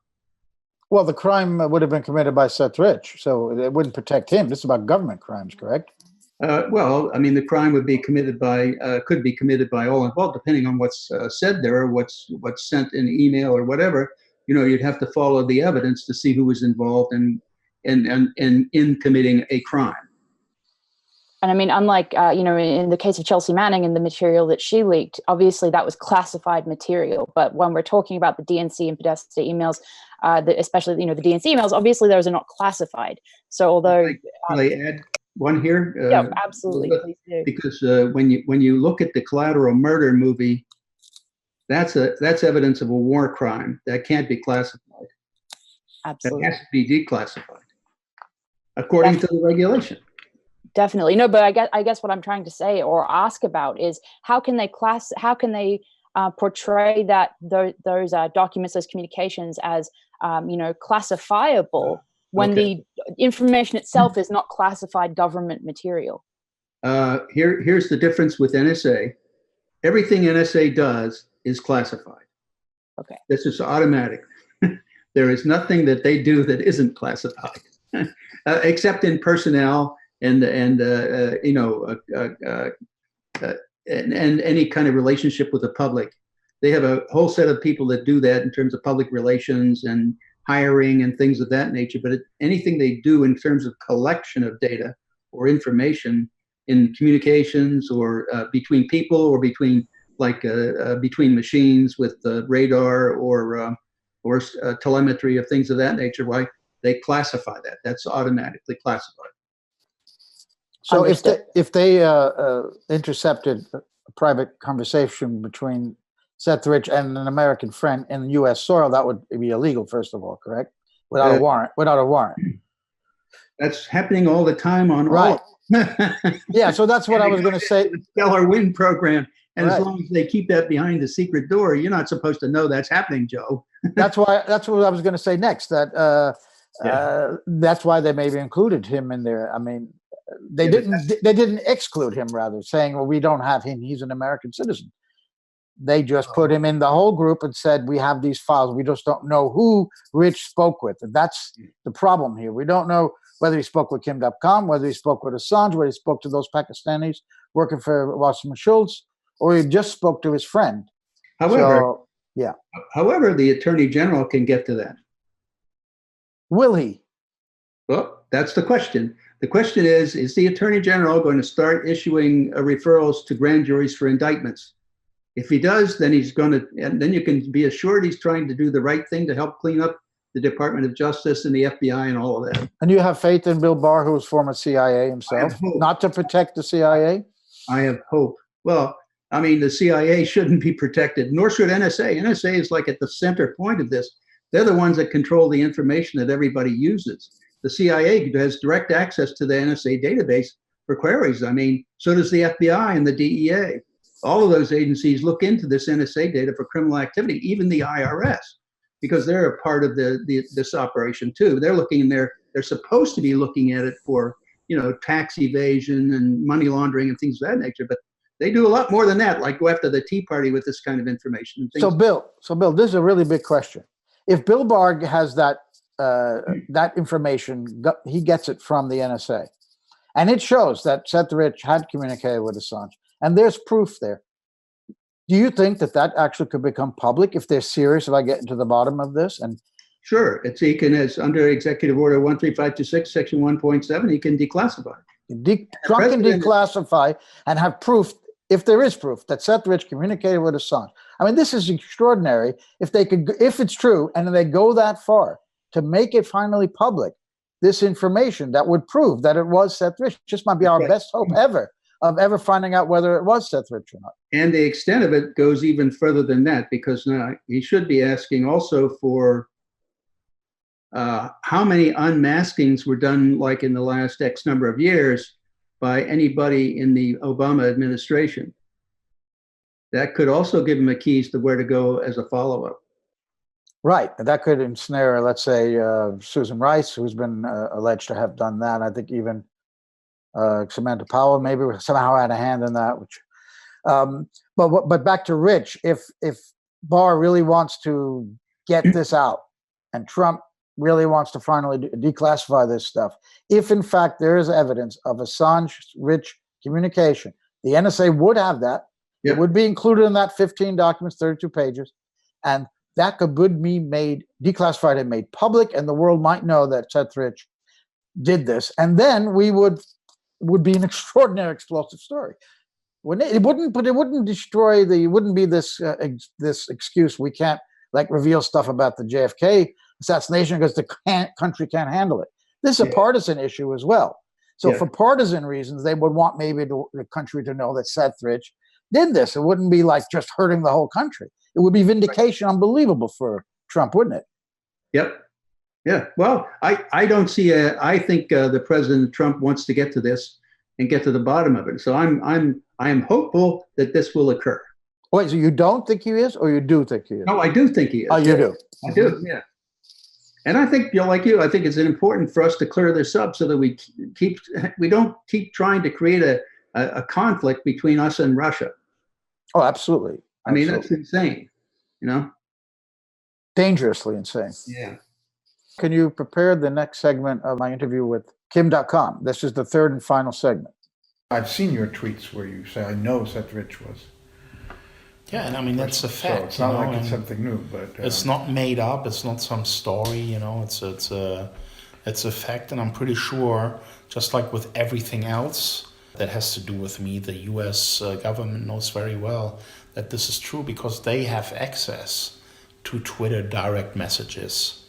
Well, the crime would have been committed by Seth Rich, so it wouldn't protect him. This is about government crimes, correct? Well, I mean, the crime would be committed could be committed by all involved, depending on what's said there, or what's sent in email or whatever. You'd have to follow the evidence to see who was involved in committing a crime. And I mean, unlike, in the case of Chelsea Manning and the material that she leaked, obviously that was classified material. But when we're talking about the DNC and Podesta emails, especially, the DNC emails, obviously those are not classified. So although... Can I add one here? Yeah, absolutely. Please do. Because when you look at the collateral murder movie, that's evidence of a war crime. That can't be classified. Absolutely. That has to be declassified, according to the regulation. Definitely. No, but I guess what I'm trying to say or ask about is how can they portray those documents, those communications as classifiable when the information itself is not classified government material? Here's the difference with NSA. Everything NSA does is classified. Okay. This is automatic. There is nothing that they do that isn't classified, except in personnel and any kind of relationship with the public. They have a whole set of people that do that in terms of public relations and hiring and things of that nature. But anything they do in terms of collection of data or information in communications or between people or between machines with radar or telemetry of things of that nature, why they classify that. That's automatically classified. So if they intercepted a private conversation between Seth Rich and an American friend in U.S. soil, that would be illegal, first of all, correct? Without a warrant. That's happening all the time on right. all. Yeah, so that's what I was going to say. The Stellar Wind program, and right. As long as they keep that behind the secret door, you're not supposed to know that's happening, Joe. That's what I was going to say next. That's why they maybe included him in there. I mean, they didn't exclude him, rather, saying, well, we don't have him, he's an American citizen. They just put him in the whole group and said, we have these files, we just don't know who Rich spoke with. And that's the problem here. We don't know whether he spoke with Kim Dotcom, whether he spoke with Assange, whether he spoke to those Pakistanis working for Wasserman Schultz, or he just spoke to his friend. However, the Attorney General can get to that. Will he? Well, that's the question. The question is the Attorney General going to start issuing referrals to grand juries for indictments? If he does, then and then you can be assured he's trying to do the right thing to help clean up the Department of Justice and the FBI and all of that. And you have faith in Bill Barr, who was former CIA himself, not to protect the CIA? I have hope. Well, I mean, the CIA shouldn't be protected, nor should NSA. NSA is like at the center point of this. They're the ones that control the information that everybody uses. The CIA has direct access to the NSA database for queries. I mean, so does the FBI and the DEA. All of those agencies look into this NSA data for criminal activity, even the IRS, because they're a part of this operation too. They're looking in there. They're supposed to be looking at it for, tax evasion and money laundering and things of that nature. But they do a lot more than that, like go after the Tea Party with this kind of information. So Bill, this is a really big question. If Bill Barr has that information, he gets it from the NSA, and it shows that Seth Rich had communicated with Assange, and there's proof there. Do you think that actually could become public if they're serious about getting to the bottom of this? And sure, as under Executive Order 13526, Section 1.7, he can declassify. Trump can declassify and have proof, if there is proof, that Seth Rich communicated with Assange. I mean, this is extraordinary. If it's true, and they go that far to make it finally public, this information that would prove that it was Seth Rich, just might be our best hope ever of ever finding out whether it was Seth Rich or not. And the extent of it goes even further than that, because now he should be asking also for how many unmaskings were done, like in the last X number of years, by anybody in the Obama administration. That could also give him the keys to where to go as a follow-up. Right. And that could ensnare, let's say, Susan Rice, who's been alleged to have done that. I think even Samantha Powell maybe somehow had a hand in that. But back to Rich, if Barr really wants to get this out, and Trump really wants to finally declassify this stuff, if in fact there is evidence of Assange-Rich communication, the NSA would have that. Yep. It would be included in that 15 documents, 32 pages, and that could be made declassified and made public, and the world might know that Seth Rich did this, and then we would be an extraordinary, explosive story. It wouldn't destroy it wouldn't be this excuse we can't reveal stuff about the JFK assassination because the country can't handle it. This is a partisan issue as well. So for partisan reasons, they would want maybe the country to know that Seth Rich did this. It wouldn't be like just hurting the whole country. It would be vindication, unbelievable for Trump, wouldn't it? Yep. Yeah. Well, I don't see I think the President Trump wants to get to this and get to the bottom of it. So I am hopeful that this will occur. Wait, so you don't think he is, or you do think he is? No, I do think he is. Oh, you do? I do, yeah. And I think, like you, I think it's important for us to clear this up so that we don't keep trying to create a conflict between us and Russia. Oh, absolutely. I mean, that's insane, Dangerously insane. Yeah. Can you prepare the next segment of my interview with Kim Dotcom? This is the third and final segment. I've seen your tweets where you say, I know Seth Rich was. Yeah, and I mean, that's a fact. So it's not like it's something new, but... it's not made up, it's not some story, it's a fact, and I'm pretty sure, just like with everything else that has to do with me, the US government knows very well that this is true because they have access to Twitter direct messages,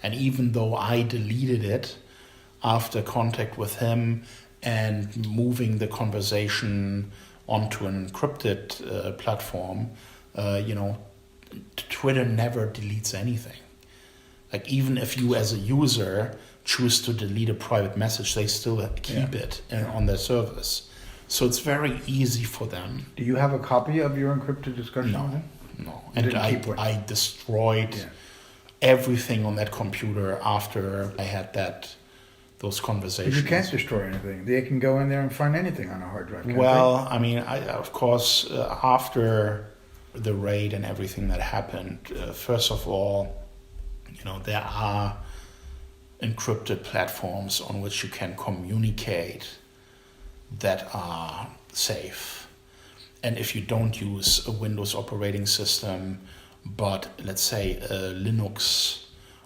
And even though I deleted it after contact with him and moving the conversation onto an encrypted platform, Twitter never deletes anything. Like even if you as a user choose to delete a private message, they still keep it on their service. So it's very easy for them. Do you have a copy of your encrypted discussion? No. And I destroyed everything on that computer after I had those conversations. But you can't destroy anything. They can go in there and find anything on a hard drive. Well, I mean, of course, after the raid and everything that happened, first of all, there are encrypted platforms on which you can communicate that are safe. And if you don't use a Windows operating system, but let's say a Linux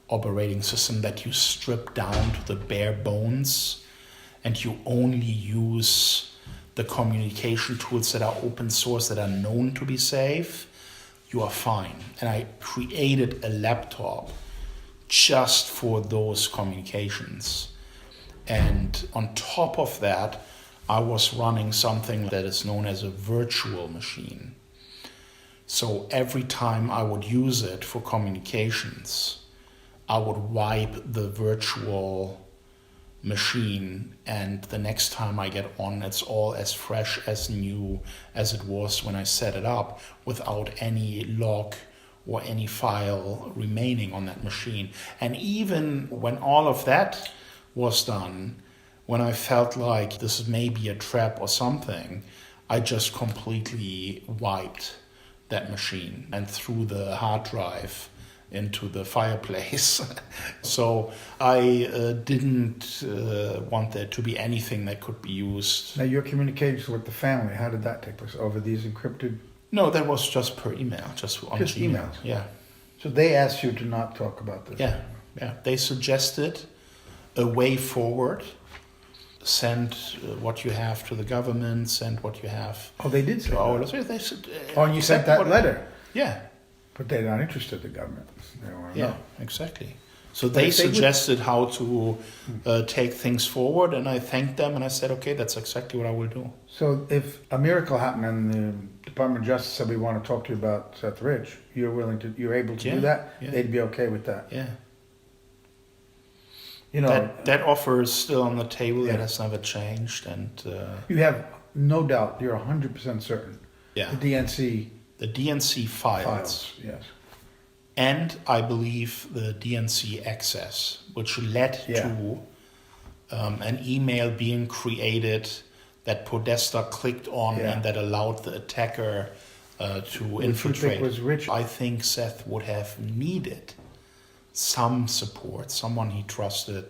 operating system that you strip down to the bare bones and you only use the communication tools that are open source, that are known to be safe, you are fine. And I created a laptop just for those communications. And on top of that, I was running something that is known as a virtual machine. So every time I would use it for communications, I would wipe the virtual machine, and the next time I get on, it's all as fresh, as new as it was when I set it up, without any log or any file remaining on that machine. And even when all of that was done, when I felt like this may be a trap or something, I just completely wiped that machine and threw the hard drive into the fireplace. So I didn't want there to be anything that could be used. Now, your communication with the family, how did that take place? Over these encrypted? No, that was just per email, just on Just Gmail. emails? Yeah. So they asked you to not talk about this? Yeah. They suggested a way forward. Send what you have to the government, send what you have. Oh, they did say to our. that? They said, Oh, and you sent that letter? Yeah. But they're not interested, the government. They don't want to know. Exactly. So they suggested how to take things forward, and I thanked them, and I said, okay, that's exactly what I will do. So if a miracle happened and the Department of Justice said, we want to talk to you about Seth Rich, you're able to do that? Yeah. They'd be okay with that? Yeah. You know, that offer is still on the table. Yeah. That has never changed, and you have no doubt, you're 100% certain. Yeah. The DNC files, yes. and I believe the DNC access, which led to an email being created that Podesta clicked on and that allowed the attacker to infiltrate. Was Rich? I think Seth would have needed some support, someone he trusted,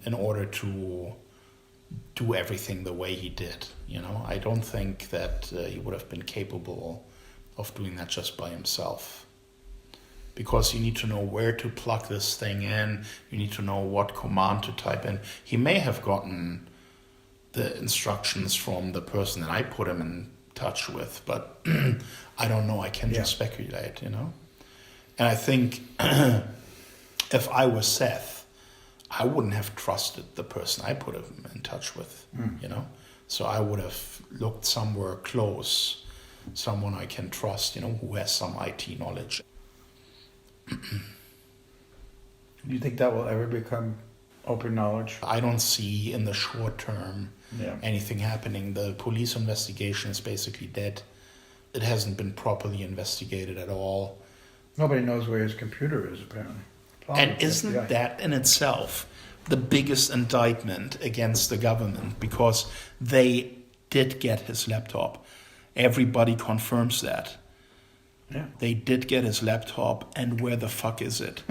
in order to do everything the way he did. You know, I don't think that he would have been capable of doing that just by himself, because you need to know where to plug this thing in. You need to know what command to type in. He may have gotten the instructions from the person that I put him in touch with, but I don't know. I can just speculate, you know. And I think if I was Seth, I wouldn't have trusted the person I put him in touch with, you know. So I would have looked somewhere close, someone I can trust, you know, who has some IT knowledge. Do you think that will ever become open knowledge? I don't see in the short term anything happening. The police investigation is basically dead. It hasn't been properly investigated at all. Nobody knows where his computer is, apparently. And isn't that in itself the biggest indictment against the government? Because they did get his laptop. Everybody confirms that. Yeah. They did get his laptop, and where the fuck is it?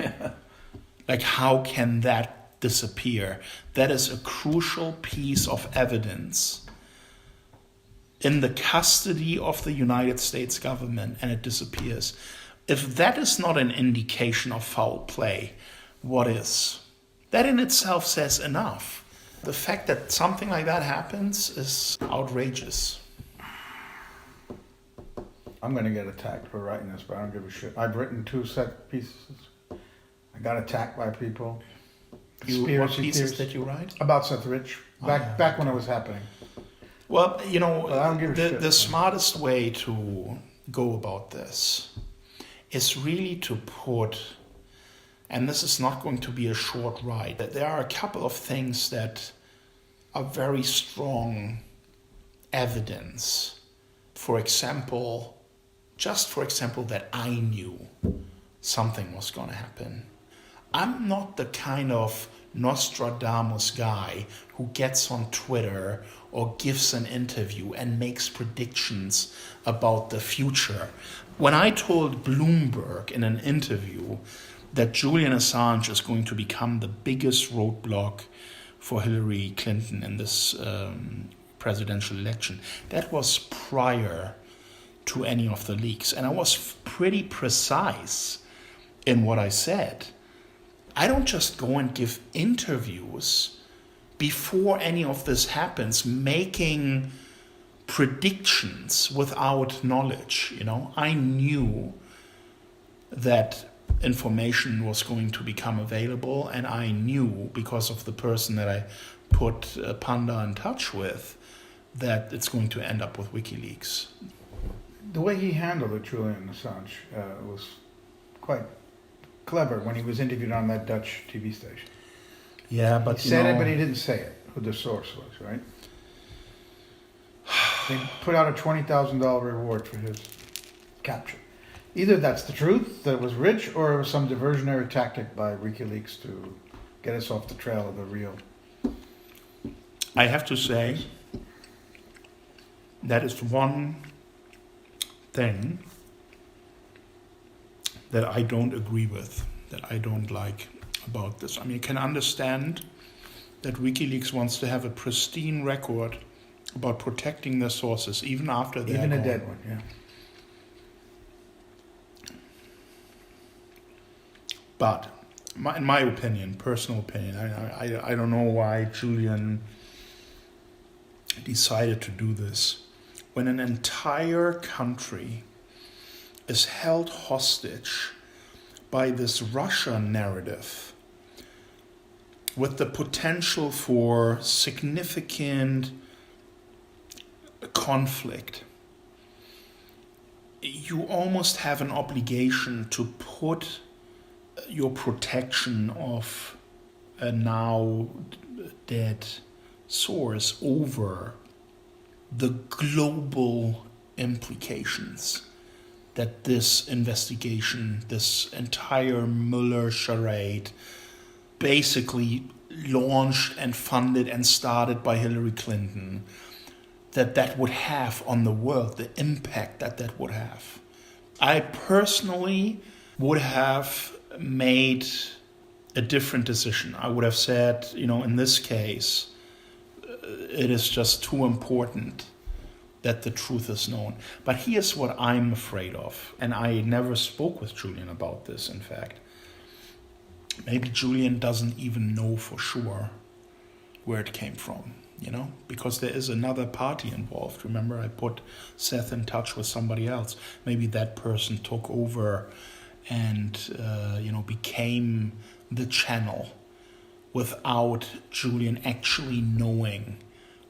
Like, how can that disappear? That is a crucial piece of evidence in the custody of the United States government, and it disappears. If that is not an indication of foul play, what is? That in itself says enough. The fact that something like that happens is outrageous. I'm going to get attacked for writing this, but I don't give a shit. I've written 2 set pieces. I got attacked by people. What pieces did you write? About Seth Rich, back when it was happening. Well, you know, I don't give a shit. The smartest way to go about this is really to put, and this is not going to be a short ride, that there are a couple of things that are very strong evidence. For example, that I knew something was going to happen. I'm not the kind of Nostradamus guy who gets on Twitter or gives an interview and makes predictions about the future. When I told Bloomberg in an interview that Julian Assange is going to become the biggest roadblock for Hillary Clinton in this presidential election, that was prior to any of the leaks. And I was pretty precise in what I said. I don't just go and give interviews before any of this happens, making predictions without knowledge. You know, I knew that information was going to become available, and I knew, because of the person that I put Panda in touch with, that it's going to end up with WikiLeaks. The way he handled it, Julian Assange, was quite clever when he was interviewed on that Dutch TV station. Yeah, but He said it, but he didn't say it, who the source was, right? They put out a $20,000 reward for his capture. Either that's the truth, that it was rich, or it was some diversionary tactic by WikiLeaks to get us off the trail of the real. I have to say, that is one thing that I don't agree with, that I don't like about this. I mean, I can understand that WikiLeaks wants to have a pristine record about protecting their sources, even after they're Even a gone. dead one, yeah. But, in my opinion, personal opinion, I don't know why Julian decided to do this. When an entire country is held hostage by this Russia narrative with the potential for significant conflict, you almost have an obligation to put your protection of a now dead source over the global implications that this investigation, this entire Mueller charade, basically launched and funded and started by Hillary Clinton, that would have on the world, the impact that would have. I personally would have made a different decision. I would have said, in this case, it is just too important that the truth is known. But here's what I'm afraid of, and I never spoke with Julian about this, in fact. Maybe Julian doesn't even know for sure where it came from, because there is another party involved. Remember, I put Seth in touch with somebody else. Maybe that person took over and, became the channel without Julian actually knowing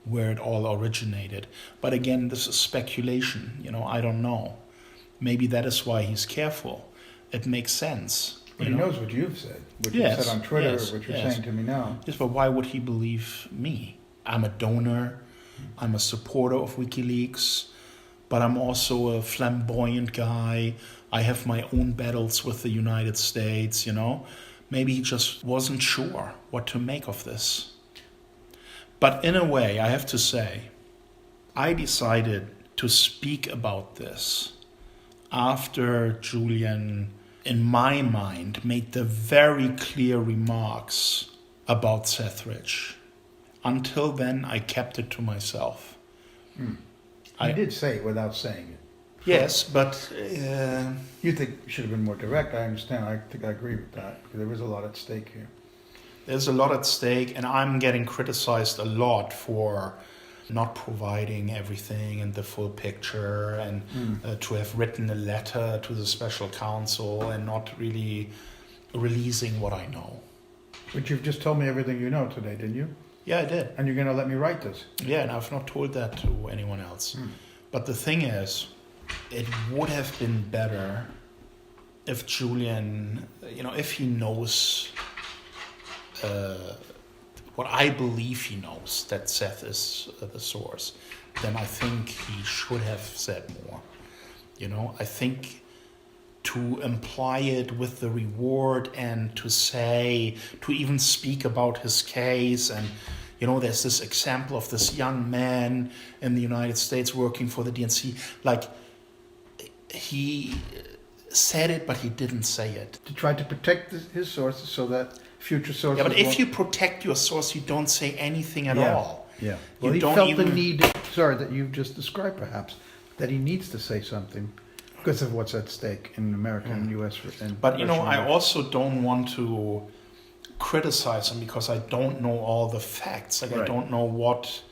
where it all originated. But again, this is speculation. I don't know. Maybe that is why he's careful. It makes sense. But he knows what you've said, what you said on Twitter, what you're saying to me now. Yes, but why would he believe me? I'm a donor. I'm a supporter of WikiLeaks. But I'm also a flamboyant guy. I have my own battles with the United States, Maybe he just wasn't sure what to make of this. But in a way, I have to say, I decided to speak about this after Julian, in my mind, made the very clear remarks about Seth Rich. Until then, I kept it to myself. I did say it without saying it. Yes, but... You think it should have been more direct, I understand. I think I agree with that, because there was a lot at stake here. There's a lot at stake, and I'm getting criticized a lot for not providing everything and the full picture, and to have written a letter to the special counsel and not really releasing what I know. But you've just told me everything you know today, didn't you? Yeah, I did. And you're going to let me write this? Yeah, and I've not told that to anyone else. But the thing is, it would have been better if Julian, if he knows what I believe he knows, that Seth is the source, then I think he should have said more. I think to imply it with the reward and to even speak about his case, and there's this example of this young man in the United States working for the DNC, like he said it, but he didn't say it. To try to protect his sources so that future sources... Yeah, but if you protect your source, you don't say anything at all. Yeah. Well, he felt the need, that you've just described perhaps, that he needs to say something because of what's at stake in America and U.S. But, I also don't want to criticize him because I don't know all the facts. I don't know what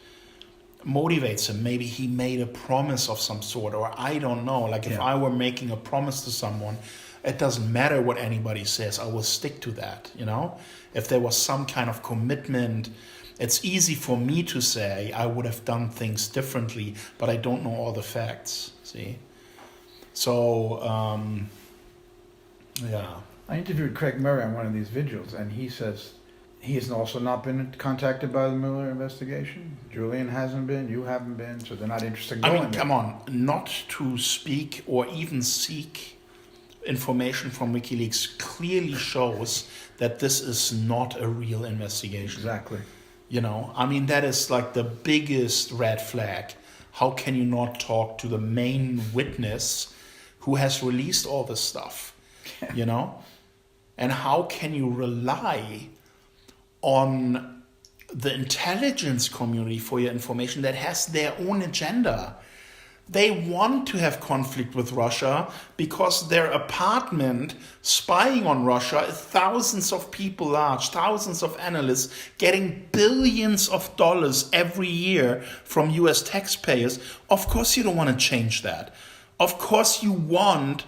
motivates him. Maybe he made a promise of some sort, or I don't know. If I were making a promise to someone, it doesn't matter what anybody says. I will stick to that, If there was some kind of commitment It's easy for me to say I would have done things differently, but I don't know all the facts. See, so yeah. I interviewed Craig Murray on one of these vigils, and he says he has also not been contacted by the Mueller investigation. Julian hasn't been, you haven't been, so they're not interested in going there. Come on, not to speak or even seek information from WikiLeaks clearly shows that this is not a real investigation. Exactly. That is like the biggest red flag. How can you not talk to the main witness who has released all this stuff? And how can you rely on the intelligence community for your information that has their own agenda? They want to have conflict with Russia because their apartment spying on Russia is thousands of people large, thousands of analysts getting billions of dollars every year from US taxpayers. Of course you don't want to change that. Of course you want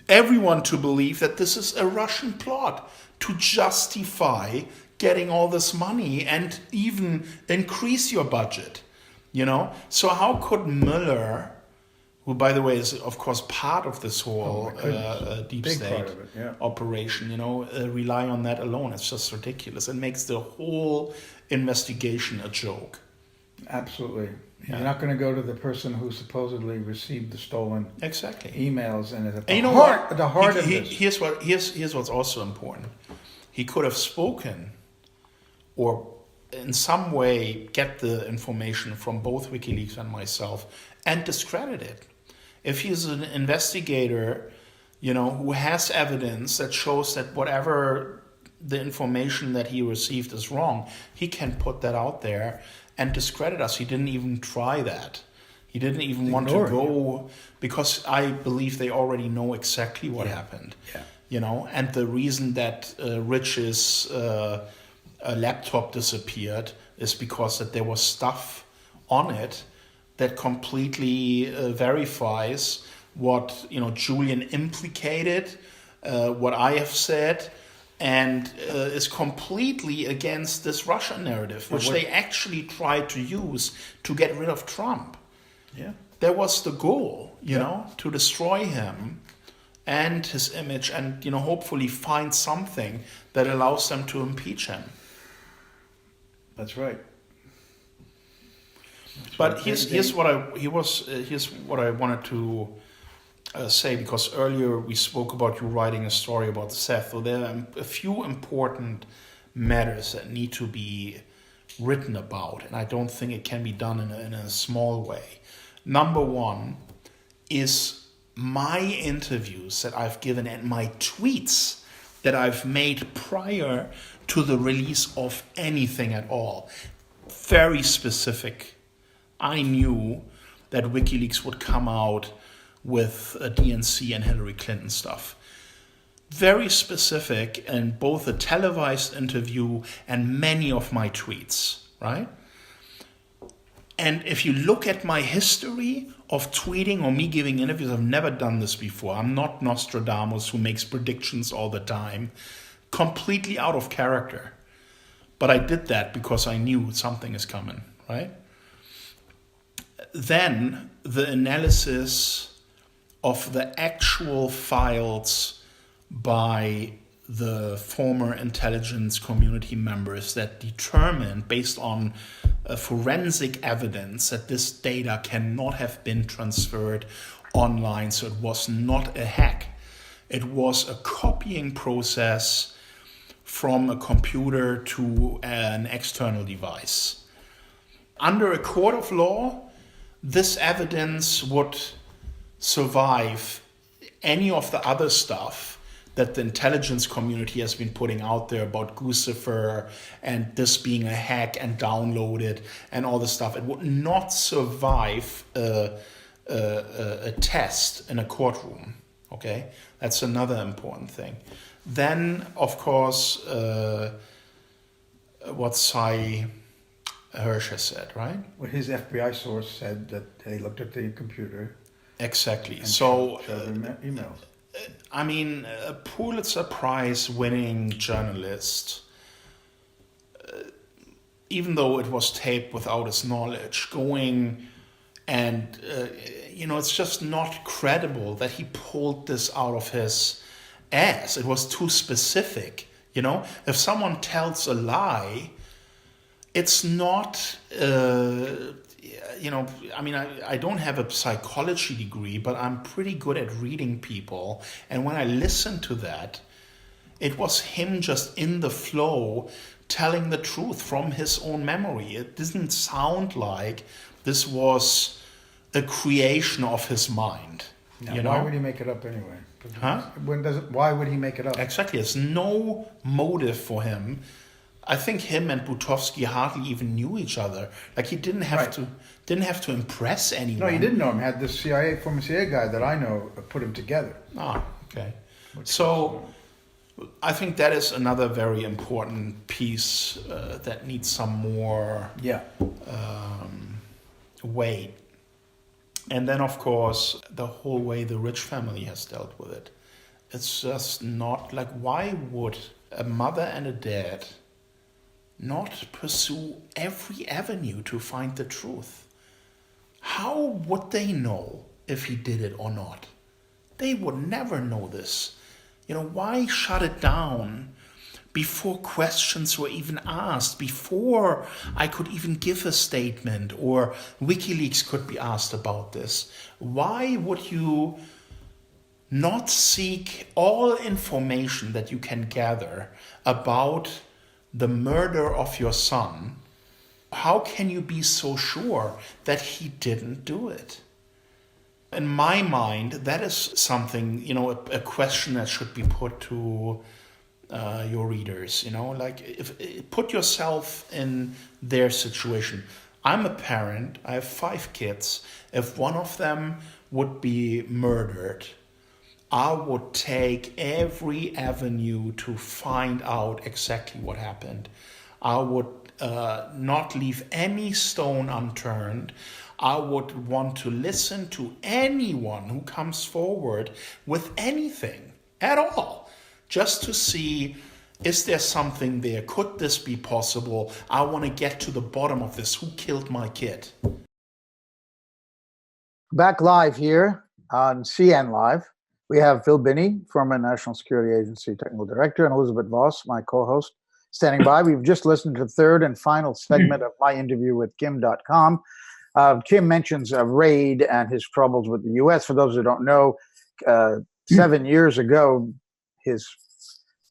everyone to believe that this is a Russian plot to justify getting all this money and even increase your budget. So how could Mueller, who by the way is of course part of this whole deep Big state part of it, yeah. operation, rely on that alone? It's just ridiculous. It makes the whole investigation a joke. Absolutely. Yeah. You're not going to go to the person who supposedly received the stolen emails and at the heart of this. Here's what's also important. He could have spoken or in some way get the information from both WikiLeaks and myself and discredit it. If he's an investigator, who has evidence that shows that whatever the information that he received is wrong, he can put that out there and discredit us. He didn't even try that. He didn't even want to go because I believe they already know exactly what happened. Yeah. And the reason that Rich's a laptop disappeared is because that there was stuff on it that completely verifies what Julian implicated, what I have said, and is completely against this Russian narrative, which they actually tried to use to get rid of Trump. Yeah, that was the goal, to destroy him and his image, and hopefully find something that allows them to impeach him. That's right. But here's what I wanted to say, because earlier we spoke about you writing a story about Seth. So there are a few important matters that need to be written about, and I don't think it can be done in a small way. Number one is my interviews that I've given and my tweets that I've made prior to the release of anything at all. Very specific. I knew that WikiLeaks would come out with a DNC and Hillary Clinton stuff. Very specific in both a televised interview and many of my tweets, right? And if you look at my history of tweeting or me giving interviews, I've never done this before. I'm not Nostradamus who makes predictions all the time. Completely out of character. But I did that because I knew something is coming, right? Then the analysis of the actual files by the former intelligence community members that determined, based on forensic evidence, that this data cannot have been transferred online, so it was not a hack. It was a copying process from a computer to an external device. Under a court of law, this evidence would survive any of the other stuff that the intelligence community has been putting out there about Guccifer and this being a hack and downloaded and all this stuff. It would not survive a test in a courtroom. Okay, that's another important thing. Then, of course, what Cy Hirsch has said, right? Well, his FBI source said that they looked at the computer. Exactly. And so, showed them emails. I mean, a Pulitzer Prize winning journalist even though it was taped without his knowledge, going and, it's just not credible that he pulled this out of his ass. It was too specific, If someone tells a lie, it's not, I don't have a psychology degree, but I'm pretty good at reading people. And when I listened to that, it was him just in the flow telling the truth from his own memory. It didn't sound like this was a creation of his mind. Now, why would he make it up anyway? Huh? Why would he make it up? Exactly. There's no motive for him. I think him and Butowski hardly even knew each other. Like he didn't have to impress anyone. No, he didn't know him. He had this former CIA guy that I know put him together. Ah, okay. So I think that is another very important piece that needs some more weight. And then, of course, the whole way the rich family has dealt with it. It's just not like, why would a mother and a dad not pursue every avenue to find the truth? How would they know if he did it or not? They would never know this. Why shut it down before questions were even asked, before I could even give a statement or WikiLeaks could be asked about this? Why would you not seek all information that you can gather about the murder of your son? How can you be so sure that he didn't do it? In my mind, that is something, a question that should be put to your readers, put yourself in their situation. I'm a parent, I have 5 kids. If one of them would be murdered, I would take every avenue to find out exactly what happened. I would not leave any stone unturned. I would want to listen to anyone who comes forward with anything at all, just to see, is there something there? Could this be possible? I want to get to the bottom of this. Who killed my kid? Back live here on CN Live. We have Bill Binney, former National Security Agency Technical Director, and Elizabeth Voss, my co-host, standing by. We've just listened to the third and final segment of my interview with Kim Dotcom. Kim mentions a raid and his troubles with the U.S. For those who don't know, 7 years ago, his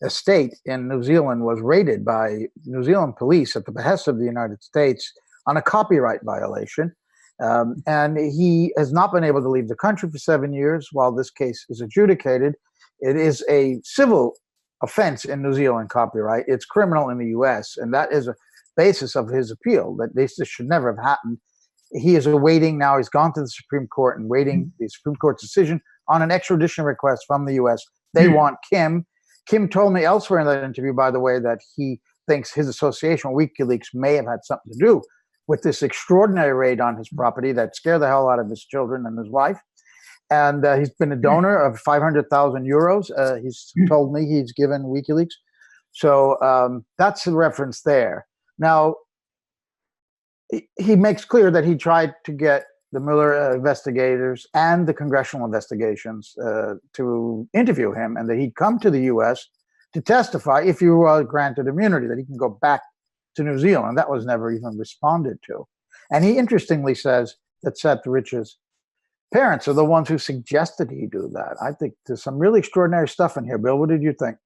estate in New Zealand was raided by New Zealand police at the behest of the United States on a copyright violation. And he has not been able to leave the country for 7 years while this case is adjudicated. It is a civil offense in New Zealand, copyright. It's criminal in the U.S., and that is a basis of his appeal, that this should never have happened. He is awaiting now. He's gone to the Supreme Court and waiting the Supreme Court's decision on an extradition request from the U.S. They want Kim. Kim told me elsewhere in that interview, by the way, that he thinks his association with WikiLeaks may have had something to do with this extraordinary raid on his property that scared the hell out of his children and his wife. And he's been a donor of 500,000 euros. He's told me he's given WikiLeaks. So that's the reference there. Now, he makes clear that he tried to get the Mueller investigators and the congressional investigations to interview him, and that he'd come to the U.S. to testify if he were granted immunity, that he can go back to New Zealand. That was never even responded to. And he interestingly says that Seth Rich's parents are the ones who suggested he do that. I think there's some really extraordinary stuff in here. Bill, what did you think?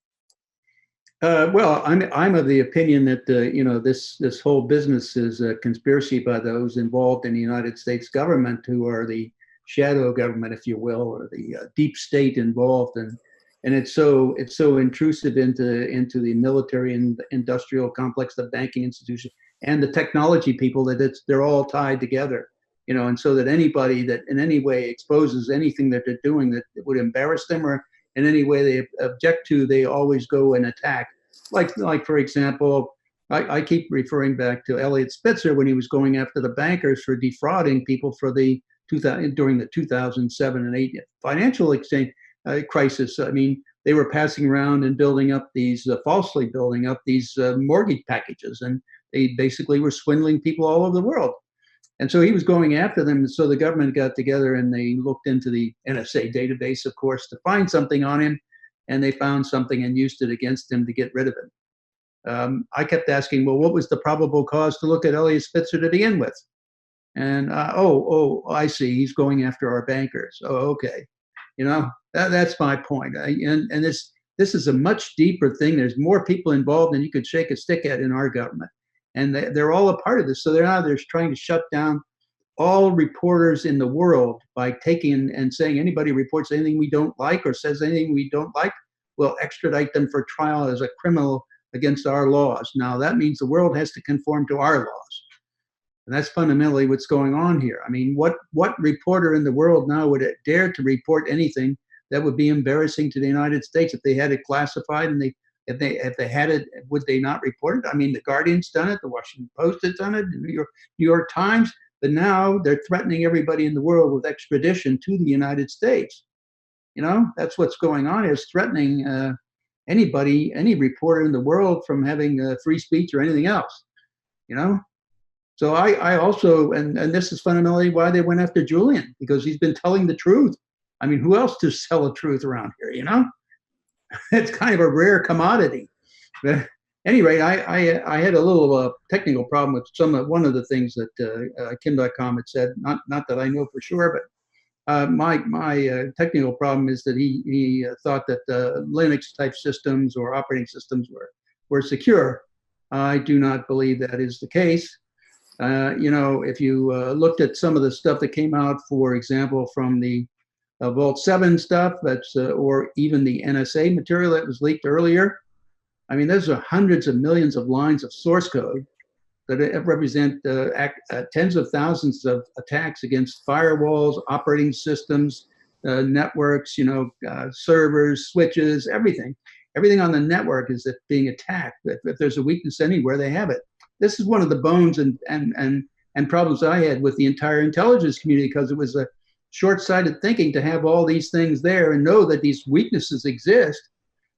Well, I'm of the opinion that this whole business is a conspiracy by those involved in the United States government, who are the shadow government, if you will, or the deep state involved, and it's so intrusive into the military and industrial complex, the banking institution, and the technology people, that they're all tied together, and so that anybody that in any way exposes anything that they're doing that would embarrass them or in any way they object to, they always go and attack. Like for example, I keep referring back to Elliot Spitzer when he was going after the bankers for defrauding people for during the 2007 and 8 financial exchange crisis. I mean, they were passing around and falsely building up these mortgage packages, and They basically were swindling people all over the world. And so he was going after them. And so the government got together and they looked into the NSA database, of course, to find something on him. And they found something and used it against him to get rid of him. I kept asking, well, what was the probable cause to look at Eliot Spitzer to begin with? And I see, he's going after our bankers. Oh, okay. You know, that's my point. And this is a much deeper thing. There's more people involved than you could shake a stick at in our government. And they're all a part of this. So they're trying to shut down all reporters in the world by taking and saying anybody reports anything we don't like or says anything we don't like, we'll extradite them for trial as a criminal against our laws. Now, that means the world has to conform to our laws. And that's fundamentally what's going on here. I mean, what reporter in the world now would dare to report anything that would be embarrassing to the United States if they had it classified and if they had it, would they not report it? I mean, the Guardian's done it, the Washington Post has done it, the New York Times, but now they're threatening everybody in the world with extradition to the United States. You know, that's what's going on, is threatening anybody, any reporter in the world from having free speech or anything else, you know? So I also, and this is fundamentally why they went after Julian, because he's been telling the truth. I mean, who else to tell the truth around here, you know? It's kind of a rare commodity. But at any rate, I had a little technical problem with one of the things that Kim Dotcom had said. Not that I know for sure, but my technical problem is that he thought that Linux type systems or operating systems were secure. I do not believe that is the case. You know, if you looked at some of the stuff that came out, for example, from the Vault 7 stuff, or even the NSA material that was leaked earlier, I mean, those are hundreds of millions of lines of source code that represent tens of thousands of attacks against firewalls, operating systems, networks, you know, servers, switches, everything. Everything on the network is being attacked. If there's a weakness anywhere, they have it. This is one of the bones and problems I had with the entire intelligence community, because it was a short-sighted thinking to have all these things there and know that these weaknesses exist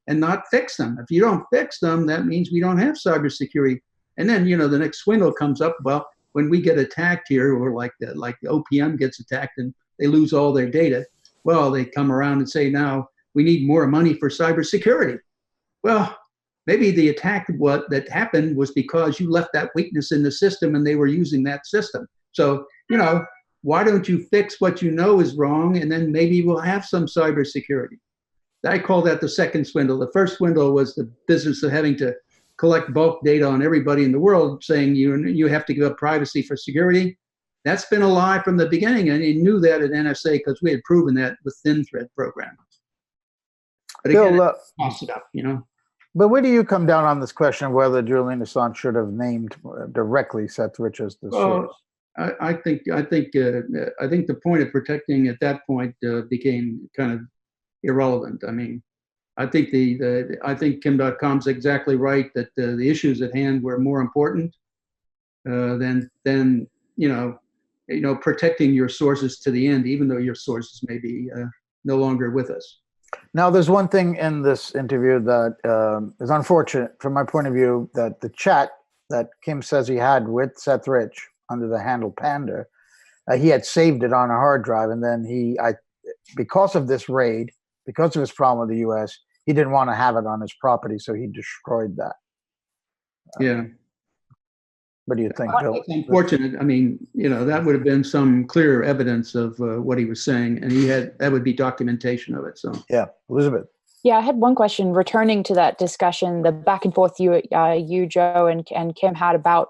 and not fix them. If you don't fix them, that means we don't have cybersecurity. And then, you know, the next swindle comes up. Well, when we get attacked here, or like the OPM gets attacked and they lose all their data, well, they come around and say, now we need more money for cybersecurity. Well, maybe the attack that happened was because you left that weakness in the system and they were using that system. So, you know, why don't you fix what you know is wrong, and then maybe we'll have some cybersecurity. I call that the second swindle. The first swindle was the business of having to collect bulk data on everybody in the world, saying you have to give up privacy for security. That's been a lie from the beginning, and you knew that at NSA because we had proven that with thin thread programs. But again, Bill, toss it up, you know. but where do you come down on this question of whether Julian Assange should have named directly Seth Rich as the source? I think the point of protecting at that point became kind of irrelevant. I mean, I think I think Kim Dotcom's exactly right that the issues at hand were more important than you know protecting your sources to the end, even though your sources may be no longer with us. Now, there's one thing in this interview that is unfortunate from my point of view, that the chat that Kim says he had with Seth Rich under the handle Panda, he had saved it on a hard drive, and then because of this raid, because of his problem with the U.S., he didn't want to have it on his property, so he destroyed that. Yeah. What do you think, Bill? It's unfortunate. I mean, you know, that would have been some clear evidence of what he was saying, and that would be documentation of it. So yeah, Elizabeth. Yeah, I had one question returning to that discussion, the back and forth you Joe, and Kim had about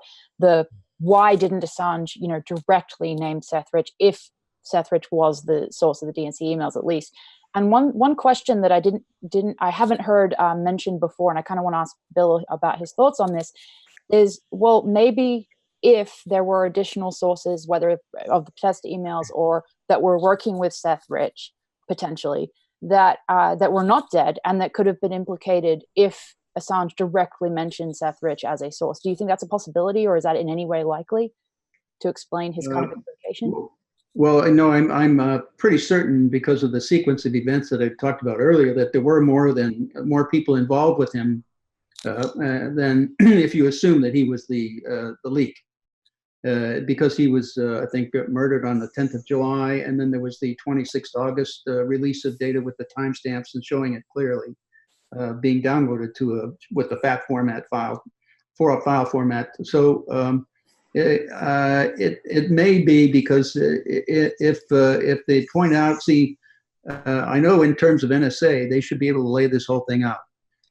why didn't Assange, you know, directly name Seth Rich if Seth Rich was the source of the DNC emails, at least. And one question that I haven't heard mentioned before, and I kind of want to ask Bill about his thoughts on this, is, well, maybe if there were additional sources, whether of the test emails or that were working with Seth Rich potentially, that were not dead and that could have been implicated if Assange directly mentioned Seth Rich as a source. Do you think that's a possibility, or is that in any way likely to explain his kind of implication? Well, no, I'm pretty certain, because of the sequence of events that I talked about earlier, that there were more people involved with him than if you assume that he was the leak. Because he was, I think, murdered on the 10th of July, and then there was the 26th August release of data with the timestamps and showing it clearly being downloaded to with the FAT format file, for a file format. So it may be because if they point out, see, I know in terms of NSA, they should be able to lay this whole thing out,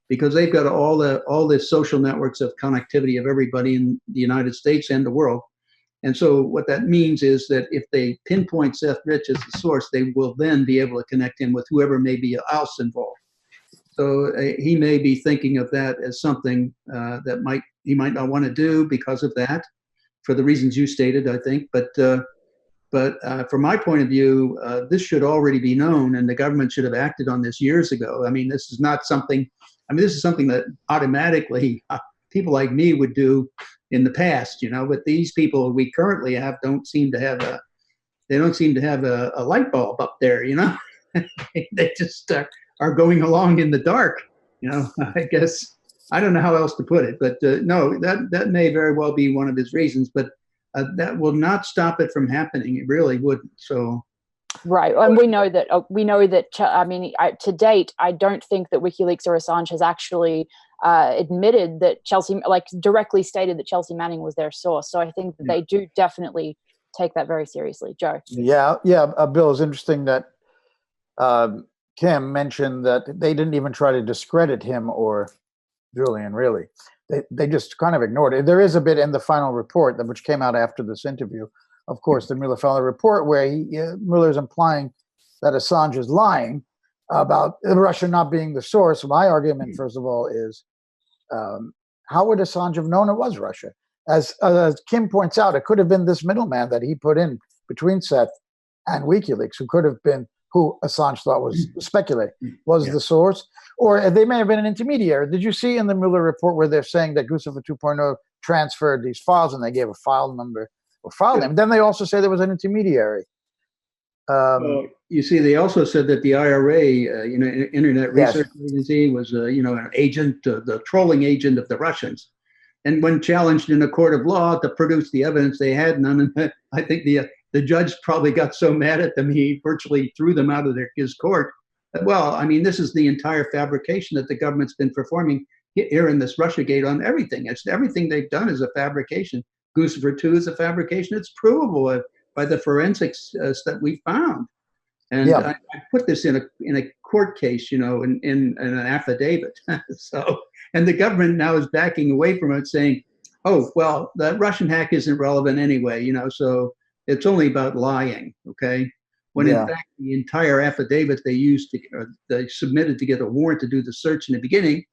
because they've got all the social networks of connectivity of everybody in the United States and the world. And so what that means is that if they pinpoint Seth Rich as the source, they will then be able to connect him with whoever may be else involved. So he may be thinking of that as something that he might not want to do because of that, for the reasons you stated, I think. But from my point of view, this should already be known, and the government should have acted on this years ago. I mean, this is not something. I mean, this is something that automatically people like me would do in the past, you know. But these people we currently have don't seem to have a light bulb up there, you know. They just are going along in the dark, you know. I guess I don't know how else to put it, but no, that may very well be one of his reasons, but that will not stop it from happening. It really wouldn't. So. Right, and we know that. I mean, to date, I don't think that WikiLeaks or Assange has actually admitted that directly stated that Chelsea Manning was their source. So I think that they do definitely take that very seriously. Joe. Yeah. Bill, it's interesting that Kim mentioned that they didn't even try to discredit him or Julian. Really, they just kind of ignored it. There is a bit in the final report which came out after this interview. Of course, the Mueller-Feller report, where Mueller's implying that Assange is lying about Russia not being the source. My argument, first of all, is how would Assange have known it was Russia? As Kim points out, it could have been this middleman that he put in between Seth and WikiLeaks, who could have been who Assange thought was speculating was the source, or they may have been an intermediary. Did you see in the Mueller report where they're saying that Gustav 2.0 transferred these files and they gave a file number? File name. Then they also say there was an intermediary. Well, you see, they also said that the IRA, Internet Research Agency, was, an agent, the trolling agent of the Russians. And when challenged in a court of law to produce the evidence, they had none. And I think the judge probably got so mad at them, he virtually threw them out of his court. Well, I mean, this is the entire fabrication that the government's been performing here in this Russiagate on everything. It's everything they've done is a fabrication. Guccifer 2 is a fabrication. It's provable by the forensics that we found. And I put this in a court case, in an affidavit. So, and the government now is backing away from it, saying, oh, well, the Russian hack isn't relevant anyway, so it's only about lying, okay? When in fact, the entire affidavit they submitted to get a warrant to do the search in the beginning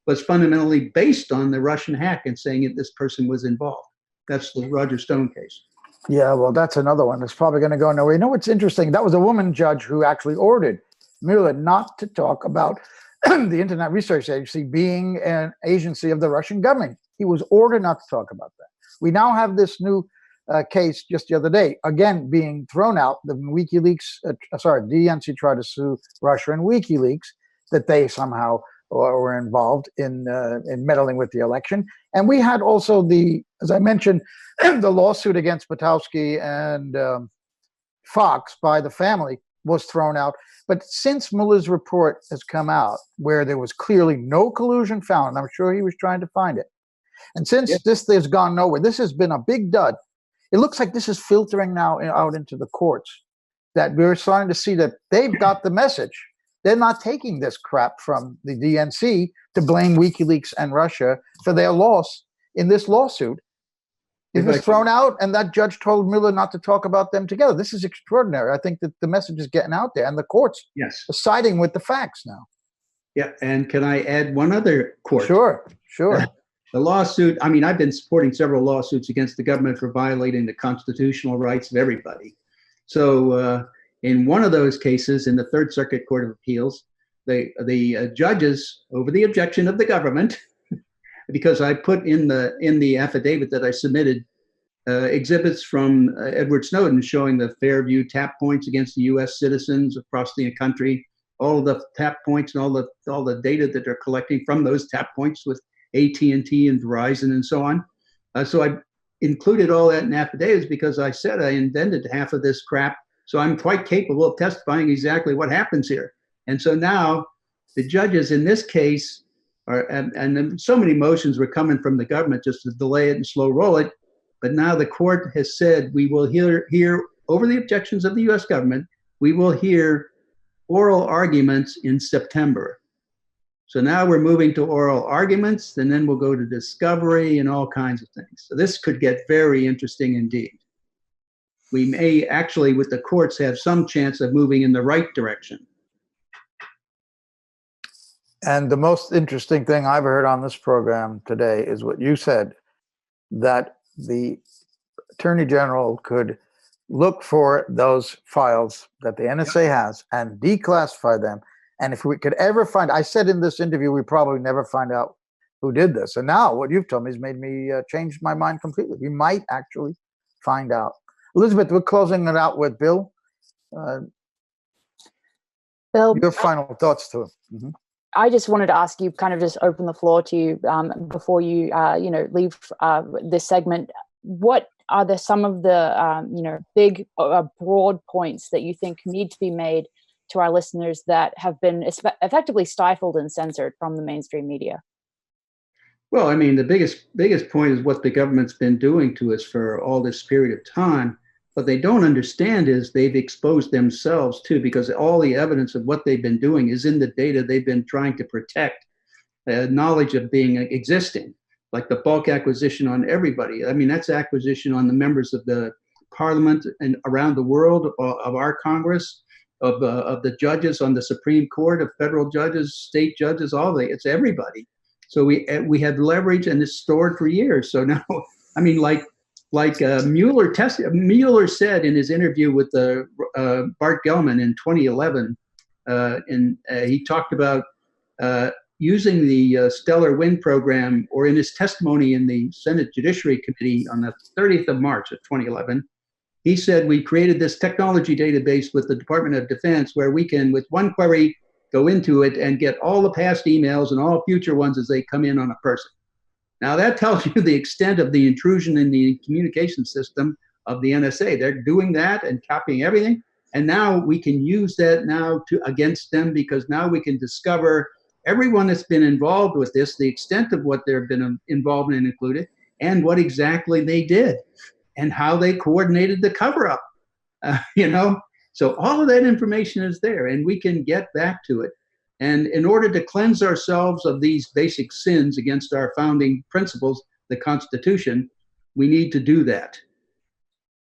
was fundamentally based on the Russian hack and saying that this person was involved. That's the Roger Stone case. Yeah, well, that's another one that's probably going to go nowhere. You know what's interesting? That was a woman judge who actually ordered Mueller not to talk about the Internet Research Agency being an agency of the Russian government. He was ordered not to talk about that. We now have this new case just the other day, again being thrown out. The WikiLeaks, DNC tried to sue Russia and WikiLeaks that they somehow were involved in meddling with the election. And we had also as I mentioned, the lawsuit against Patowski and Fox by the family was thrown out. But since Mueller's report has come out, where there was clearly no collusion found, and I'm sure he was trying to find it, and since this has gone nowhere, this has been a big dud. It looks like this is filtering now out into the courts, that we're starting to see that they've got the message. They're not taking this crap from the DNC to blame WikiLeaks and Russia for their loss in this lawsuit. It was thrown out, and that judge told Mueller not to talk about them together. This is extraordinary. I think that the message is getting out there, and the courts are siding with the facts now. Yeah, and can I add one other court? Sure. The lawsuit, I mean, I've been supporting several lawsuits against the government for violating the constitutional rights of everybody. So in one of those cases, in the Third Circuit Court of Appeals, the judges, over the objection of the government, because I put in the affidavit that I submitted exhibits from Edward Snowden showing the Fairview tap points against the U.S. citizens across the country, all of the tap points and all the data that they're collecting from those tap points with AT&T and Verizon and so on. So I included all that in affidavits because I said I invented half of this crap. So I'm quite capable of testifying exactly what happens here. And so now the judges in this case are, and so many motions were coming from the government just to delay it and slow roll it. But now the court has said we will hear over the objections of the US government, we will hear oral arguments in September. So now we're moving to oral arguments, and then we'll go to discovery and all kinds of things. So this could get very interesting indeed. We may actually, with the courts, have some chance of moving in the right direction. And the most interesting thing I've heard on this program today is what you said, that the Attorney General could look for those files that the NSA has and declassify them. And if we could ever find, I said in this interview, we probably never find out who did this. And now what you've told me has made me change my mind completely. We might actually find out. Elizabeth, we're closing it out with Bill. Bill, your final thoughts to him. Mm-hmm. I just wanted to ask you, kind of just open the floor to you before you, leave this segment. What are some of the, big, broad points that you think need to be made to our listeners that have been effectively stifled and censored from the mainstream media? Well, I mean, the biggest point is what the government's been doing to us for all this period of time. What they don't understand is they've exposed themselves too, because all the evidence of what they've been doing is in the data they've been trying to protect, knowledge of existing, like the bulk acquisition on everybody. I mean, that's acquisition on the members of the parliament and around the world, of our Congress, of the judges on the Supreme Court, of federal judges, state judges, it's everybody. So we had leverage, and it's stored for years. So now, I mean, like Mueller said in his interview with Bart Gellman in 2011, he talked about using the Stellar Wind program, or in his testimony in the Senate Judiciary Committee on the 30th of March of 2011, he said, we created this technology database with the Department of Defense where we can, with one query, go into it and get all the past emails and all future ones as they come in on a person. Now that tells you the extent of the intrusion in the communication system of the NSA. They're doing that and copying everything. And now we can use that now against them, because now we can discover everyone that's been involved with this, the extent of what they've been involved in included, and what exactly they did and how they coordinated the cover-up, So all of that information is there, and we can get back to it. And in order to cleanse ourselves of these basic sins against our founding principles, the Constitution, we need to do that.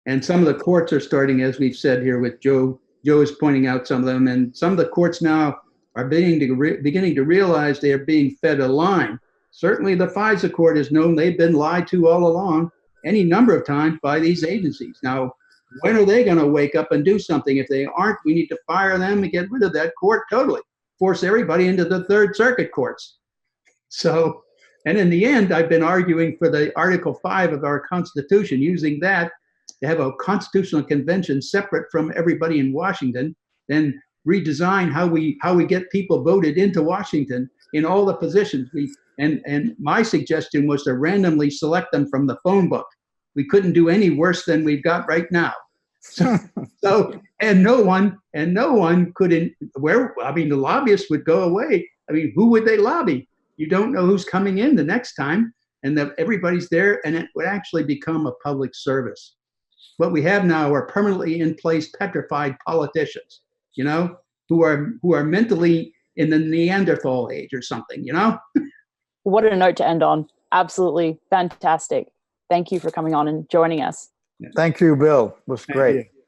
And some of the courts are starting, as we've said here with Joe. Joe is pointing out some of them, and some of the courts now are beginning to realize they are being fed a line. Certainly the FISA court has known they've been lied to all along, any number of times by these agencies. Now, when are they going to wake up and do something? If they aren't, we need to fire them and get rid of that court totally. Force everybody into the Third Circuit courts. So, and in the end, I've been arguing for the Article 5 of our Constitution, using that to have a constitutional convention separate from everybody in Washington, then redesign how we get people voted into Washington in all the positions. And my suggestion was to randomly select them from the phone book. We couldn't do any worse than we've got right now. So no one couldn't. The lobbyists would go away. I mean, who would they lobby? You don't know who's coming in the next time, and that everybody's there, and it would actually become a public service. What we have now are permanently in place, petrified politicians, who are mentally in the Neanderthal age or something, What a note to end on. Absolutely fantastic. Thank you for coming on and joining us. Thank you, Bill. It was great.